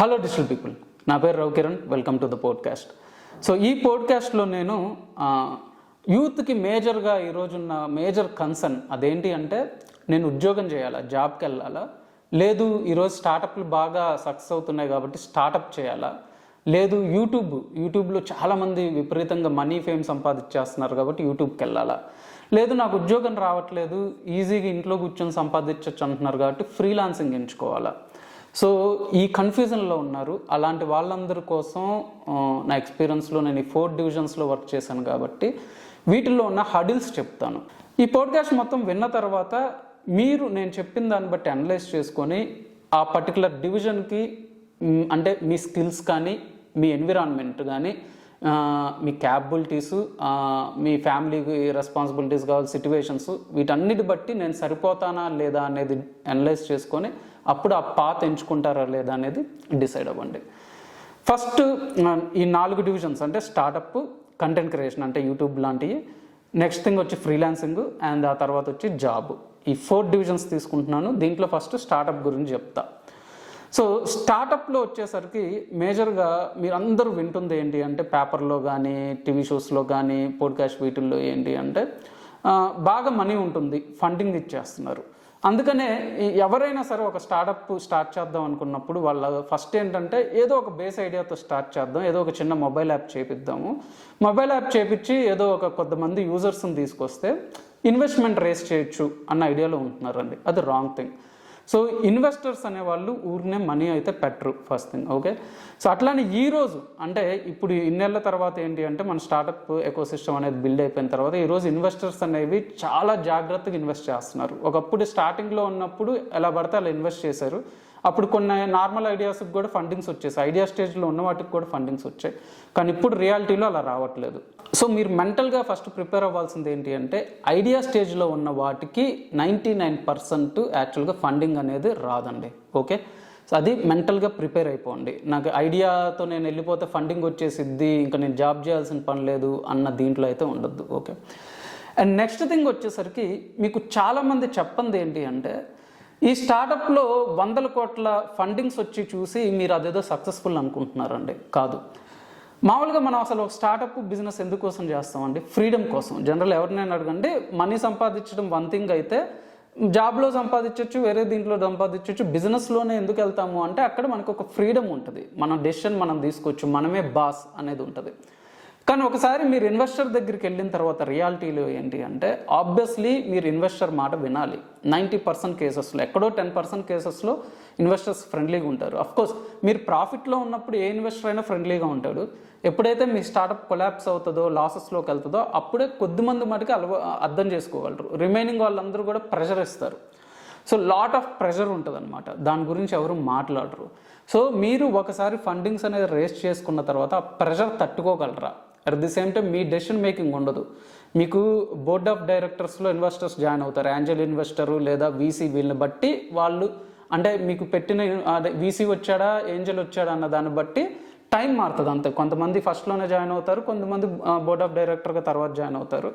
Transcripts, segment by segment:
Hello digital people, నా పేరు Ravikiran. Welcome to the podcast. So ఈ పోడ్కాస్ట్లో నేను యూత్కి మేజర్గా ఈరోజున్న మేజర్ కన్సర్న్ అదేంటి అంటే, నేను ఉద్యోగం చేయాలా, జాబ్కి వెళ్ళాలా, లేదు ఈరోజు స్టార్టప్లు బాగా సక్సెస్ అవుతున్నాయి కాబట్టి స్టార్టప్ చేయాలా, లేదు యూట్యూబ్లో చాలామంది విపరీతంగా మనీ ఫేమ్ సంపాదించేస్తున్నారు కాబట్టి యూట్యూబ్కి వెళ్ళాలా, లేదు నాకు ఉద్యోగం రావట్లేదు ఈజీగా ఇంట్లో కూర్చొని సంపాదించవచ్చు అంటున్నారు కాబట్టి ఫ్రీలాన్సింగ్ ఎంచుకోవాలా. సో ఈ కన్ఫ్యూజన్లో ఉన్నారు. అలాంటి వాళ్ళందరి కోసం నా ఎక్స్పీరియన్స్లో నేను ఈ 4 డివిజన్స్లో వర్క్ చేశాను కాబట్టి వీటిల్లో ఉన్న హడిల్స్ చెప్తాను. ఈ పోడ్కాస్ట్ మొత్తం విన్న తర్వాత మీరు నేను చెప్పిన దాన్ని బట్టి అనలైజ్ చేసుకొని ఆ పర్టికులర్ డివిజన్కి అంటే మీ స్కిల్స్ కానీ, మీ ఎన్విరాన్మెంట్ కానీ, మీ క్యాపబిలిటీసు, మీ ఫ్యామిలీకి రెస్పాన్సిబిలిటీస్ కావాలి, సిట్యువేషన్స్, వీటన్నిటి బట్టి నేను సరిపోతానా లేదా అనేది అనలైజ్ చేసుకొని అప్పుడు ఆ పాత్ ఎంచుకుంటారా లేదా అనేది డిసైడ్ అవ్వండి. ఫస్ట్ ఈ 4 డివిజన్స్ అంటే స్టార్టప్, కంటెంట్ క్రియేషన్ అంటే యూట్యూబ్ లాంటివి, నెక్స్ట్ థింగ్ వచ్చి ఫ్రీలాన్సింగ్, అండ్ ఆ తర్వాత వచ్చి జాబ్. ఈ 4 డివిజన్స్ తీసుకుంటున్నాను. దీంట్లో ఫస్ట్ స్టార్టప్ గురించి చెప్తా. సో స్టార్టప్లో వచ్చేసరికి మేజర్గా మీరు అందరూ వింటుంది ఏంటి అంటే, పేపర్లో కానీ, టీవీ షోస్లో కానీ, పోడ్కాస్ట్ వీటిల్లో ఏంటి అంటే బాగా మనీ ఉంటుంది, ఫండింగ్ ఇచ్చేస్తున్నారు. అందుకనే ఎవరైనా సరే ఒక స్టార్టప్ స్టార్ట్ చేద్దాం అనుకున్నప్పుడు వాళ్ళ ఫస్ట్ ఏంటంటే ఏదో ఒక బేస్ ఐడియాతో స్టార్ట్ చేద్దాం, ఏదో ఒక చిన్న మొబైల్ యాప్ చేపిద్దాము, మొబైల్ యాప్ చేపించి ఏదో ఒక కొంతమంది యూజర్స్ని తీసుకొస్తే ఇన్వెస్ట్మెంట్ రేస్ చేయొచ్చు అన్న ఐడియాలో ఉంటున్నారండి. అది రాంగ్ థింగ్. సో ఇన్వెస్టర్స్ అనేవాళ్ళు ఊరినే మనీ అయితే పెట్టరు, ఫస్ట్ థింగ్. ఓకే, సో అట్లానే ఈరోజు అంటే ఇప్పుడు ఇన్నేళ్ల తర్వాత ఏంటి అంటే మన స్టార్టప్ ఎకోసిస్టమ్ అనేది బిల్డ్ అయిపోయిన తర్వాత ఈరోజు ఇన్వెస్టర్స్ అనేవి చాలా జాగ్రత్తగా ఇన్వెస్ట్ చేస్తున్నారు. ఒకప్పుడు స్టార్టింగ్లో ఉన్నప్పుడు ఎలా పడితే అలా ఇన్వెస్ట్ చేశారు. అప్పుడు కొన్ని నార్మల్ ఐడియాస్కి కూడా ఫండింగ్స్ వచ్చేసాయి, ఐడియా స్టేజ్లో ఉన్న వాటికి కూడా ఫండింగ్స్ వచ్చాయి. కానీ ఇప్పుడు రియాలిటీలో అలా రావట్లేదు. సో మీరు మెంటల్గా ఫస్ట్ ప్రిపేర్ అవ్వాల్సింది ఏంటి అంటే, ఐడియా స్టేజ్లో ఉన్న వాటికి 99% యాక్చువల్గా ఫండింగ్ అనేది రాదండి. ఓకే, సో అది మెంటల్గా ప్రిపేర్ అయిపోండి. నాకు ఐడియాతో నేను వెళ్ళిపోతే ఫండింగ్ వచ్చేసిద్ది, ఇంకా నేను జాబ్ చేయాల్సిన పని లేదు అన్న దీంట్లో అయితే ఉండొద్దు. ఓకే, అండ్ నెక్స్ట్ థింగ్ వచ్చేసరికి మీకు చాలామంది చెప్పంది ఏంటి అంటే, ఈ స్టార్టప్లో 100 కోట్ల ఫండింగ్స్ వచ్చి చూసి మీరు అదేదో సక్సెస్ఫుల్ అనుకుంటున్నారండి. కాదు. మామూలుగా మనం అసలు ఒక స్టార్టప్ బిజినెస్ ఎందుకోసం చేస్తామండి? ఫ్రీడమ్ కోసం. జనరల్ ఎవరినైనా అడగండి, మనీ సంపాదించడం వన్ థింగ్ అయితే జాబ్లో సంపాదించవచ్చు, వేరే దీంట్లో సంపాదించవచ్చు. బిజినెస్లోనే ఎందుకు వెళ్తాము అంటే అక్కడ మనకు ఒక ఫ్రీడమ్ ఉంటుంది, మన డెసిషన్ మనం తీసుకోవచ్చు, మనమే బాస్ అనేది ఉంటుంది. కానీ ఒకసారి మీరు ఇన్వెస్టర్ దగ్గరికి వెళ్ళిన తర్వాత రియాలిటీలో ఏంటి అంటే, ఆబ్వియస్లీ మీరు ఇన్వెస్టర్ మాట వినాలి. 90% కేసెస్లో, ఎక్కడో 10% కేసెస్లో ఇన్వెస్టర్స్ ఫ్రెండ్లీగా ఉంటారు. అఫ్కోర్స్ మీరు ప్రాఫిట్లో ఉన్నప్పుడు ఏ ఇన్వెస్టర్ అయినా ఫ్రెండ్లీగా ఉంటాడు. ఎప్పుడైతే మీ స్టార్టప్ కొలాప్స్ అవుతుందో, లాసెస్లోకి వెళ్తుందో అప్పుడే కొద్దిమంది మటుకు అర్థం చేసుకోగలరు. రిమైనింగ్ వాళ్ళందరూ కూడా ప్రెషర్ ఇస్తారు. సో లాట్ ఆఫ్ ప్రెషర్ ఉంటుంది అనమాట, దాని గురించి ఎవరు మాట్లాడరు. సో మీరు ఒకసారి ఫండింగ్స్ అనేది రేస్ చేసుకున్న తర్వాత ఆ ప్రెషర్ తట్టుకోగలరా? అట్ ది సేమ్ టైం మీ డెసిషన్ మేకింగ్ ఉండదు. మీకు బోర్డ్ ఆఫ్ డైరెక్టర్స్లో ఇన్వెస్టర్స్ జాయిన్ అవుతారు, ఏంజల్ ఇన్వెస్టరు లేదా వీసీ, వీళ్ళని బట్టి వాళ్ళు అంటే మీకు పెట్టిన అదే వీసీ వచ్చాడా ఏంజల్ వచ్చాడా అన్న దాన్ని బట్టి టైం మారుతుంది అంతే. కొంతమంది ఫస్ట్లోనే జాయిన్ అవుతారు, కొంతమంది బోర్డ్ ఆఫ్ డైరెక్టర్గా తర్వాత జాయిన్ అవుతారు.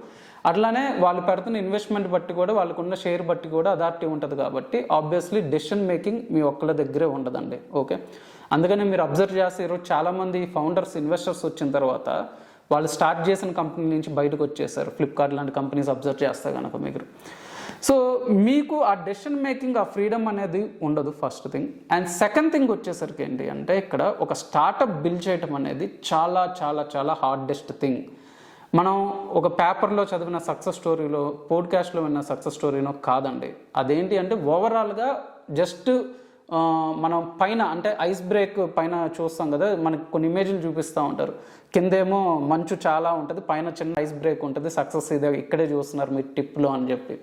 అట్లానే వాళ్ళు పెడుతున్న ఇన్వెస్ట్మెంట్ బట్టి కూడా, వాళ్ళకున్న షేర్ బట్టి కూడా అథారిటీ ఉంటుంది. కాబట్టి ఆబ్వియస్లీ డెసిషన్ మేకింగ్ మీ ఒక్కళ్ళ దగ్గరే ఉండదండి. ఓకే, అందుకనే మీరు అబ్జర్వ్ చేస్తే ఈరోజు చాలామంది ఫౌండర్స్, ఇన్వెస్టర్స్ వచ్చిన తర్వాత వాళ్ళు స్టార్ట్ చేసిన కంపెనీ నుంచి బయటకు వచ్చేసారు. ఫ్లిప్కార్ట్ లాంటి కంపెనీస్ అబ్జర్వ్ చేస్తే కనుక మీరు. సో మీకు ఆ డెసిషన్ మేకింగ్, ఆ ఫ్రీడమ్ అనేది ఉండదు, first thing. And second thing వచ్చేసరికి ఏంటి అంటే, ఇక్కడ ఒక స్టార్టప్ బిల్డ్ చేయడం అనేది చాలా చాలా చాలా హార్డెస్ట్ థింగ్. మనం ఒక పేపర్లో చదివిన సక్సెస్ స్టోరీలో, పోడ్కాస్ట్లో విన్న సక్సెస్ స్టోరీనో కాదండి. అదేంటి అంటే ఓవరాల్గా జస్ట్ మనం పైన అంటే ఐస్ బ్రేక్ పైన చూస్తాం కదా, మనకి కొన్ని ఇమేజ్లు చూపిస్తూ ఉంటారు. కిందేమో మంచు చాలా ఉంటుంది, పైన చిన్న ఐస్ బ్రేక్ ఉంటుంది, సక్సెస్ ఇదే ఇక్కడే చూస్తున్నారు మీరు టిప్లో అని చెప్పి.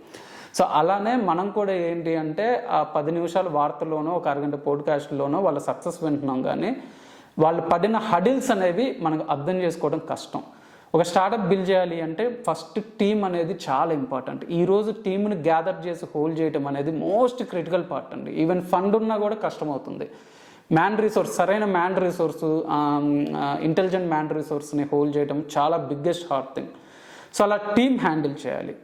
సో అలానే మనం కూడా ఏంటి అంటే ఆ 10 నిమిషాల వార్తల్లోనో, ఒక అరగంట పోడ్కాస్ట్లోనో వాళ్ళ సక్సెస్ వింటున్నాం, కానీ వాళ్ళు పడిన హడిల్స్ అనేవి మనకు అర్థం చేసుకోవడం కష్టం. ఒక స్టార్టప్ బిల్డ్ చేయాలి అంటే ఫస్ట్ టీమ్ అనేది చాలా ఇంపార్టెంట్. ఈరోజు టీమ్ని గ్యాదర్ చేసి హోల్డ్ చేయడం అనేది మోస్ట్ క్రిటికల్ పార్ట్ అండి. ఈవెన్ ఫండ్ ఉన్నా కూడా కష్టమవుతుంది. మ్యాన్ రిసోర్స్, సరైన మ్యాన్ రిసోర్సు, ఇంటెలిజెంట్ మ్యాన్ రిసోర్స్ని హోల్డ్ చేయడం చాలా బిగ్గెస్ట్ హార్డ్ థింగ్. సో అలా టీమ్ హ్యాండిల్ చేయాలి.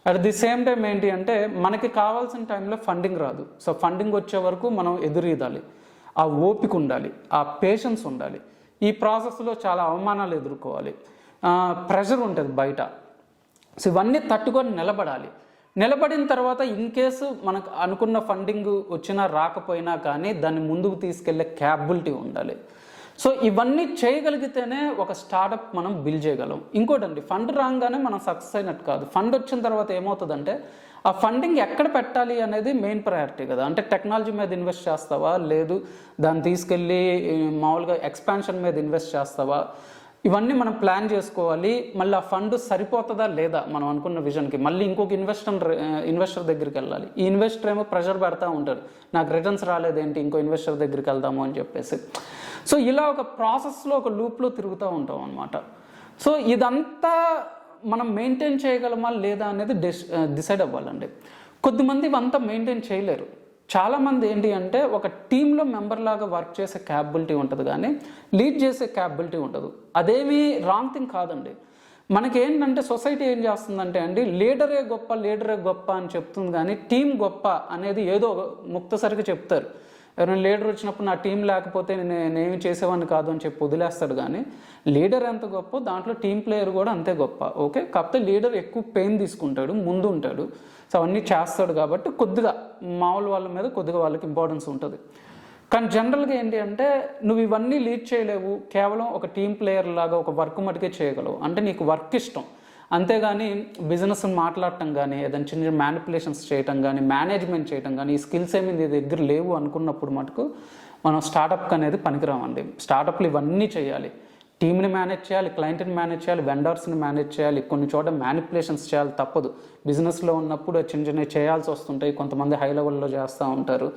అట్ ది సేమ్ టైం ఏంటి అంటే మనకి కావాల్సిన టైంలో ఫండింగ్ రాదు. సో ఫండింగ్ వచ్చే వరకు మనం ఎదురీదాలి. ఆ ఓపిక ఉండాలి, ఆ పేషెన్స్ ఉండాలి. ఈ ప్రాసెస్లో చాలా అవమానాలు ఎదుర్కోవాలి, ప్రెషర్ ఉంటుంది బయట. సో ఇవన్నీ తట్టుకొని నిలబడిన తర్వాత ఇన్ కేసు మనకు అనుకున్న ఫండింగ్ వచ్చినా రాకపోయినా కానీ దాన్ని ముందుకు తీసుకెళ్లే క్యాపబిలిటీ ఉండాలి. సో ఇవన్నీ చేయగలిగితేనే ఒక స్టార్టప్ మనం బిల్డ్ చేయగలం. ఇంకోటండి, ఫండ్ రాగానే మనం సక్సెస్ అయినట్టు కాదు. ఫండ్ వచ్చిన తర్వాత ఏమవుతుందంటే ఆ ఫండింగ్ ఎక్కడ పెట్టాలి అనేది మెయిన్ ప్రయారిటీ కదా. అంటే టెక్నాలజీ మీద ఇన్వెస్ట్ చేస్తావా, లేదు దాన్ని తీసుకెళ్ళి మామూలుగా ఎక్స్పాన్షన్ మీద ఇన్వెస్ట్ చేస్తావా, ఇవన్నీ మనం ప్లాన్ చేసుకోవాలి. మళ్ళీ ఆ ఫండ్ సరిపోతుందా లేదా మనం అనుకున్న విజన్కి, మళ్ళీ ఇంకొక ఇన్వెస్టర్ దగ్గరికి వెళ్ళాలి. ఈ ఇన్వెస్టర్ ఏమో ప్రెషర్ పెడతా ఉంటాడు, నాకు రిటర్న్స్ రాలేదేంటి, ఇంకో ఇన్వెస్టర్ దగ్గరికి వెళ్దాము అని చెప్పేసి. సో ఇలా ఒక ప్రాసెస్లో ఒక లూప్లో తిరుగుతూ ఉంటాం అనమాట. సో ఇదంతా మనం మెయింటైన్ చేయగలమా లేదా అనేది డిసైడ్ అవ్వాలండి. కొద్దిమంది ఇవంతా మెయింటైన్ చేయలేరు. చాలామంది ఏంటి అంటే ఒక టీంలో మెంబర్ లాగా వర్క్ చేసే క్యాపబిలిటీ ఉంటుంది కానీ లీడ్ చేసే క్యాపబిలిటీ ఉండదు. అదేమీ రాంగ్ థింగ్ కాదండి. మనకేంటంటే సొసైటీ ఏం చేస్తుందంటే అండి, లీడరే గొప్ప అని చెప్తుంది కానీ టీం గొప్ప అనేది ఏదో ముక్తసరిగా చెప్తారు. ఎవరైనా లీడర్ వచ్చినప్పుడు నా టీం లేకపోతే నేనేమి చేసేవాడిని కాదు అని చెప్పి వదిలేస్తాడు. కానీ లీడర్ ఎంత గొప్ప దాంట్లో టీం ప్లేయర్ కూడా అంతే గొప్ప. ఓకే, కాకపోతే లీడర్ ఎక్కువ పెయిన్ తీసుకుంటాడు, ముందు ఉంటాడు, సో అవన్నీ చేస్తాడు కాబట్టి కొద్దిగా మామూలు వాళ్ళ మీద కొద్దిగా వాళ్ళకి ఇంపార్టెన్స్ ఉంటుంది. కానీ జనరల్గా ఏంటి అంటే నువ్వు ఇవన్నీ లీడ్ చేయలేవు, కేవలం ఒక టీం ప్లేయర్ లాగా ఒక వర్క్ మటుకే చేయగలవు. అంటే నీకు వర్క్ ఇష్టం, అంతేగాని బిజినెస్ మాట్లాడటం కానీ ఏదైనా చిన్న మ్యానిపులేషన్స్ చేయటం కానీ మేనేజ్మెంట్ చేయటం కానీ ఈ స్కిల్స్ ఏమి నీ దగ్గర లేవు అనుకున్నప్పుడు మటుకు మనం స్టార్టప్కి అనేది పనికిరామండి. స్టార్టప్లు ఇవన్నీ చేయాలి, టీమ్ని మేనేజ్ చేయాలి, క్లయింట్ని మేనేజ్ చేయాలి, వెండర్స్ని మేనేజ్ చేయాలి, కొన్ని చోట మ్యానిపులేషన్స్ చేయాలి, తప్పదు. బిజినెస్లో ఉన్నప్పుడు చిన్న చేయాల్సి వస్తుంటాయి, కొంతమంది హై లెవెల్లో చేస్తూ ఉంటారు.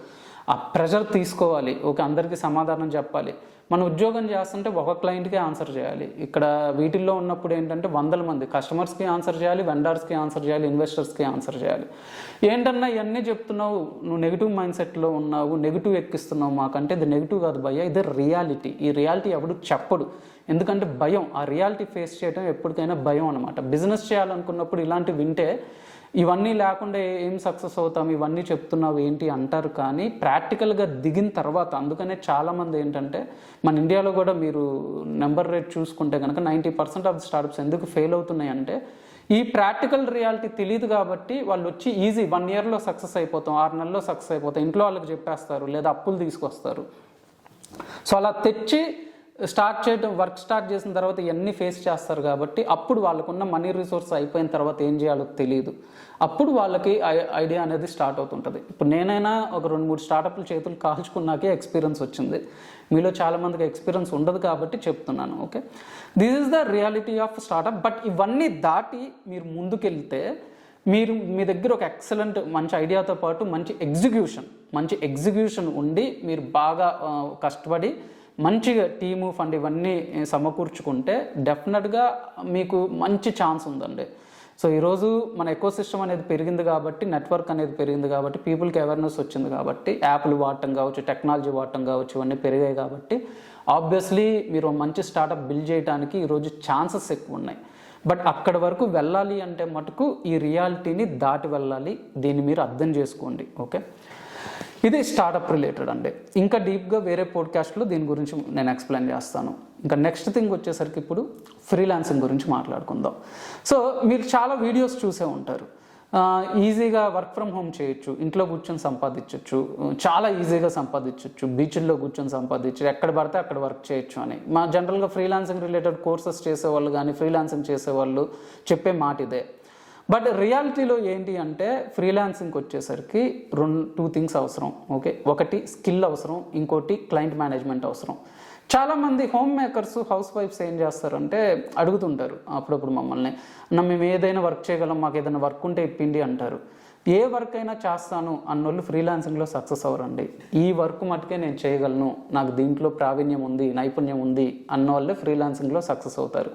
ఆ ప్రెషర్ తీసుకోవాలి, ఓకే, అందరికీ సమాధానం చెప్పాలి. మన ఉద్యోగం చేస్తుంటే ఒక క్లయింట్కి ఆన్సర్ చేయాలి. ఇక్కడ వీటిల్లో ఉన్నప్పుడు ఏంటంటే 100 మంది కస్టమర్స్కి ఆన్సర్ చేయాలి, వెండర్స్కి ఆన్సర్ చేయాలి, ఇన్వెస్టర్స్కి ఆన్సర్ చేయాలి. ఏంటన్నా ఇవన్నీ చెప్తున్నావు, నువ్వు నెగిటివ్ మైండ్ సెట్లో ఉన్నావు, నెగిటివ్ ఎక్కిస్తున్నావు మాకంటే ఇది నెగిటివ్ కాదు భయ్యా, ఇది రియాలిటీ. ఈ రియాలిటీ ఎవడు చెప్పడు, ఎందుకంటే భయం. ఆ రియాలిటీ ఫేస్ చేయడం ఎప్పటికైనా భయం అనమాట. బిజినెస్ చేయాలనుకున్నప్పుడు ఇలాంటివి వింటే ఇవన్నీ లేకుండా ఏం సక్సెస్ అవుతాం, ఇవన్నీ చెప్తున్నావు ఏంటి అంటారు. కానీ ప్రాక్టికల్గా దిగిన తర్వాత, అందుకనే చాలామంది ఏంటంటే మన ఇండియాలో కూడా మీరు నెంబర్ రేట్ చూసుకుంటే కనుక 90% ఆఫ్ స్టార్టప్స్ ఎందుకు ఫెయిల్ అవుతున్నాయి అంటే ఈ ప్రాక్టికల్ రియాలిటీ తెలియదు కాబట్టి వాళ్ళు వచ్చి ఈజీ 1 ఇయర్లో సక్సెస్ అయిపోతాం, 6 నెలల్లో సక్సెస్ అయిపోతాం, ఇంట్లో వాళ్ళకి చెప్పేస్తారు, లేదా అప్పులు తీసుకొస్తారు. సో అలా తెచ్చి వర్క్ స్టార్ట్ చేసిన తర్వాత ఇవన్నీ ఫేస్ చేస్తారు కాబట్టి అప్పుడు వాళ్ళకున్న మనీ రిసోర్స్ అయిపోయిన తర్వాత ఏం చేయాలో తెలియదు. అప్పుడు వాళ్ళకి ఐడియా అనేది స్టార్ట్ అవుతుంటుంది. ఇప్పుడు నేనైనా ఒక 2-3 స్టార్టప్లు చేతులు కాల్చుకున్నాకే ఎక్స్పీరియన్స్ వచ్చింది. మీలో చాలామందికి ఎక్స్పీరియన్స్ ఉండదు కాబట్టి చెప్తున్నాను. Okay, this is the reality of startup. But ఇవన్నీ దాటి మీరు ముందుకెళ్తే మీ దగ్గర ఒక ఎక్సలెంట్ మంచి ఐడియాతో పాటు మంచి ఎగ్జిక్యూషన్ ఉండి మీరు బాగా కష్టపడి మంచిగా టీము ఫండ్ ఇవన్నీ సమకూర్చుకుంటే డెఫినెట్గా మీకు మంచి ఛాన్స్ ఉందండి. సో ఈరోజు మన ఎకోసిస్టమ్ అనేది పెరిగింది కాబట్టి, నెట్వర్క్ అనేది పెరిగింది కాబట్టి, పీపుల్కి అవేర్నెస్ వచ్చింది కాబట్టి, యాప్లు వాడటం కావచ్చు, టెక్నాలజీ వాడటం కావచ్చు, ఇవన్నీ పెరిగాయి కాబట్టి ఆబ్వియస్లీ మీరు మంచి స్టార్టప్ బిల్డ్ చేయడానికి ఈరోజు ఛాన్సెస్ ఎక్కువ ఉన్నాయి. బట్ అక్కడి వరకు వెళ్ళాలి అంటే మటుకు ఈ రియాలిటీని దాటి వెళ్ళాలి. దీన్ని మీరు అర్థం చేసుకోండి. ఓకే, ఇది స్టార్టప్ రిలేటెడ్ అండి. ఇంకా డీప్గా వేరే పోడ్కాస్ట్లో దీని గురించి నేను ఎక్స్ప్లెయిన్ చేస్తాను. ఇంకా నెక్స్ట్ థింగ్ వచ్చేసరికి ఇప్పుడు ఫ్రీలాన్సింగ్ గురించి మాట్లాడుకుందాం. సో మీరు చాలా వీడియోస్ చూసే ఉంటారు, ఈజీగా వర్క్ ఫ్రమ్ హోమ్ చేయొచ్చు, ఇంట్లో కూర్చొని సంపాదించవచ్చు, చాలా ఈజీగా సంపాదించవచ్చు, బీచ్ల్లో కూర్చొని సంపాదించు, ఎక్కడ పడితే అక్కడ వర్క్ చేయొచ్చు అని మా జనరల్గా ఫ్రీలాన్సింగ్ రిలేటెడ్ కోర్సెస్ చేసేవాళ్ళు కానీ ఫ్రీలాన్సింగ్ చేసేవాళ్ళు చెప్పే మాట ఇదే. బట్ రియాలిటీలో ఏంటి అంటే ఫ్రీలాన్సింగ్కి వచ్చేసరికి 2 థింగ్స్ అవసరం. ఓకే, ఒకటి స్కిల్ అవసరం, ఇంకోటి క్లయింట్ మేనేజ్మెంట్ అవసరం. చాలామంది హోమ్ మేకర్స్, హౌస్ వైఫ్స్ ఏం చేస్తారంటే అడుగుతుంటారు అప్పుడప్పుడు మమ్మల్ని, మేము ఏదైనా వర్క్ చేయగలం, మాకు ఏదైనా వర్క్ ఉంటే ఇప్పిండి అంటారు. ఏ వర్క్ అయినా చేస్తాను అన్నోళ్ళు ఫ్రీలాన్సింగ్లో సక్సెస్ అవ్వరండి. ఈ వర్క్ మటుకే నేను చేయగలను, నాకు దీంట్లో ప్రావీణ్యం ఉంది, నైపుణ్యం ఉంది అన్న వాళ్ళే ఫ్రీలాన్సింగ్లో సక్సెస్ అవుతారు.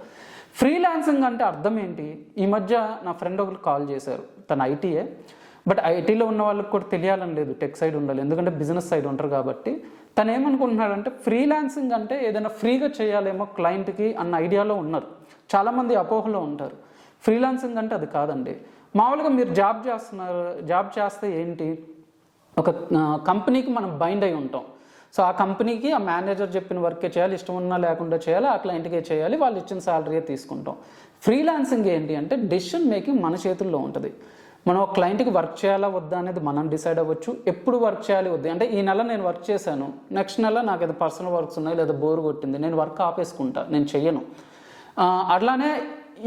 ఫ్రీలాన్సింగ్ అంటే అర్థం ఏంటి? ఈ మధ్య నా ఫ్రెండ్ ఒకరు కాల్ చేశారు, తను ఐటీయే, బట్ ఐటీలో ఉన్న వాళ్ళకి కూడా తెలియాలని లేదు, టెక్ సైడ్ ఉండాలి, ఎందుకంటే బిజినెస్ సైడ్ ఉంటారు కాబట్టి. తను ఏమనుకుంటున్నాడంటే ఫ్రీలాన్సింగ్ అంటే ఏదైనా ఫ్రీగా చేయాలేమో క్లయింట్కి అన్న ఐడియాలో ఉన్నారు. చాలామంది అపోహలో ఉంటారు. ఫ్రీలాన్సింగ్ అంటే అది కాదండి. మామూలుగా మీరు జాబ్ చేస్తే ఏంటి, ఒక కంపెనీకి మనం బైండ్ అయి ఉంటాం. సో ఆ కంపెనీకి ఆ మేనేజర్ చెప్పిన వర్కే చేయాలి, ఇష్టం ఉన్నా లేకుండా చేయాలి, ఆ క్లయింట్కే చేయాలి, వాళ్ళు ఇచ్చిన శాలరీయే తీసుకుంటాం. ఫ్రీలాన్సింగ్ ఏంటి అంటే డెసిషన్ మేకింగ్ మన చేతుల్లో ఉంటుంది. మనం ఒక క్లయింట్కి వర్క్ చేయాలా వద్దా అనేది మనం డిసైడ్ అవ్వచ్చు. ఎప్పుడు వర్క్ చేయాలి వద్దు అంటే ఈ నెల నేను వర్క్ చేశాను, నెక్స్ట్ నెల నాకు ఏదో పర్సనల్ వర్క్స్ ఉన్నాయి లేదా బోర్ కొట్టింది, నేను వర్క్ ఆపేసుకుంటా, నేను చెయ్యను. అట్లానే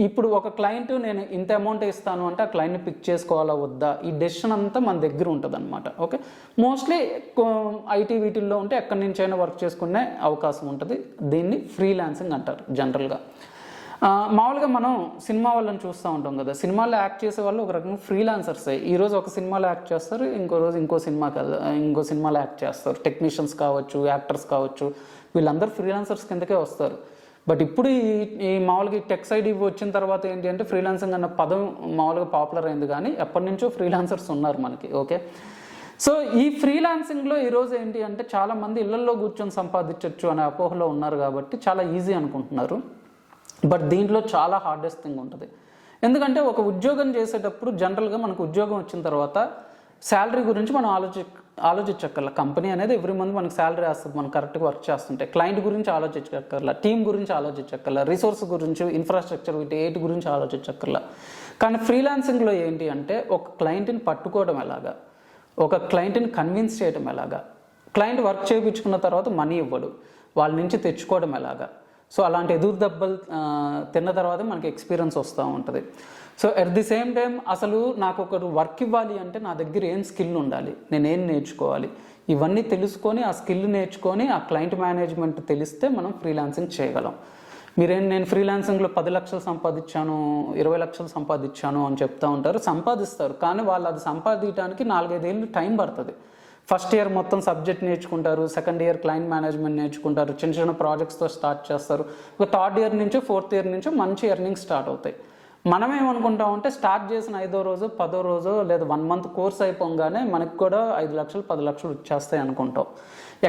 ఇప్పుడు ఒక క్లయింట్ నేను ఇంత అమౌంట్ ఇస్తాను అంటే ఆ క్లయింట్ని పిక్ చేసుకోవాలా వద్దా, ఈ డెసిషన్ అంతా మన దగ్గర ఉంటుంది అనమాట. ఓకే, మోస్ట్లీ ఐటీ వీటిల్లో ఉంటే ఎక్కడి నుంచైనా వర్క్ చేసుకునే అవకాశం ఉంటుంది. దీన్ని ఫ్రీలాన్సింగ్ అంటారు జనరల్గా. మామూలుగా మనం సినిమా వాళ్ళని చూస్తూ ఉంటాం కదా, సినిమాలో యాక్ట్ చేసే వాళ్ళు ఒక రకంగా ఫ్రీలాన్సర్సే. ఈరోజు ఒక సినిమాలో యాక్ట్ చేస్తారు, ఇంకో రోజు ఇంకో సినిమాలో యాక్ట్ చేస్తారు. టెక్నీషియన్స్ కావచ్చు, యాక్టర్స్ కావచ్చు, వీళ్ళందరూ ఫ్రీలాన్సర్స్ కిందకే వస్తారు. బట్ ఇప్పుడు ఈ మామూలుగా ఈ టెక్ సైడ్ ఇవి వచ్చిన తర్వాత ఏంటి అంటే ఫ్రీలాన్సింగ్ అన్న పదం మామూలుగా పాపులర్ అయింది, కానీ ఎప్పటి నుంచో ఫ్రీలాన్సర్స్ ఉన్నారు మనకి. ఓకే, సో ఈ ఫ్రీలాన్సింగ్లో ఈరోజు ఏంటి అంటే చాలామంది ఇళ్లలో కూర్చొని సంపాదించవచ్చు అనే అపోహలో ఉన్నారు కాబట్టి చాలా ఈజీ అనుకుంటున్నారు. బట్ దీంట్లో చాలా హార్డెస్ట్ థింగ్ ఉంటుంది. ఎందుకంటే ఒక ఉద్యోగం చేసేటప్పుడు జనరల్గా మనకు ఉద్యోగం వచ్చిన తర్వాత శాలరీ గురించి మనం ఆలోచించక్కర్లా. కంపెనీ అనేది ఎవ్రీ మంత్ మనకు శాలరీ వస్తుంది, మనం కరెక్ట్గా వర్క్ చేస్తుంటే. క్లయింట్ గురించి ఆలోచించక్కర్లా, టీం గురించి ఆలోచించక్కర్లా, రిసోర్స్ గురించి, ఇన్ఫ్రాస్ట్రక్చర్ వీటి గురించి ఆలోచించక్కర్లా. కానీ ఫ్రీలాన్సింగ్లో ఏంటి అంటే ఒక క్లయింట్ని పట్టుకోవడం ఎలాగా, ఒక క్లయింట్ని కన్విన్స్ చేయడం ఎలాగా, క్లయింట్ వర్క్ చేయించుకున్న తర్వాత మనీ ఇవ్వడు, వాళ్ళ నుంచి తెచ్చుకోవడం ఎలాగా. సో అలాంటి ఎదురు దెబ్బలు తిన్న తర్వాత మనకి ఎక్స్పీరియన్స్ వస్తూ ఉంటుంది. So at the same time అసలు నాకు ఒకరు వర్క్ ఇవ్వాలి అంటే నా దగ్గర ఏం స్కిల్ ఉండాలి, నేనేం నేర్చుకోవాలి, ఇవన్నీ తెలుసుకొని ఆ స్కిల్ నేర్చుకొని ఆ క్లయింట్ మేనేజ్మెంట్ తెలిస్తే మనం ఫ్రీలాన్సింగ్ చేయగలం. నేను ఫ్రీలాన్సింగ్లో 10 లక్షలు సంపాదించాను, 20 లక్షలు సంపాదించాను అని చెప్తూ ఉంటారు. సంపాదిస్తారు, కానీ వాళ్ళు అది సంపాదించడానికి 4-5 ఏళ్ళు టైం పడుతుంది. ఫస్ట్ ఇయర్ మొత్తం సబ్జెక్ట్ నేర్చుకుంటారు, సెకండ్ ఇయర్ క్లయింట్ మేనేజ్మెంట్ నేర్చుకుంటారు, చిన్న చిన్న ప్రాజెక్ట్స్తో స్టార్ట్ చేస్తారు. ఒక థర్డ్ ఇయర్ నుంచో 4th ఇయర్ నుంచో మంచి ఎర్నింగ్స్ స్టార్ట్ అవుతాయి. మనం ఏమనుకుంటామంటే స్టార్ట్ చేసిన 5వ రోజు 10వ రోజు లేదా 1 మంత్ కోర్స్ అయిపోగానే మనకు కూడా 5 లక్షలు 10 లక్షలు వచ్చేస్తాయి అనుకుంటాం.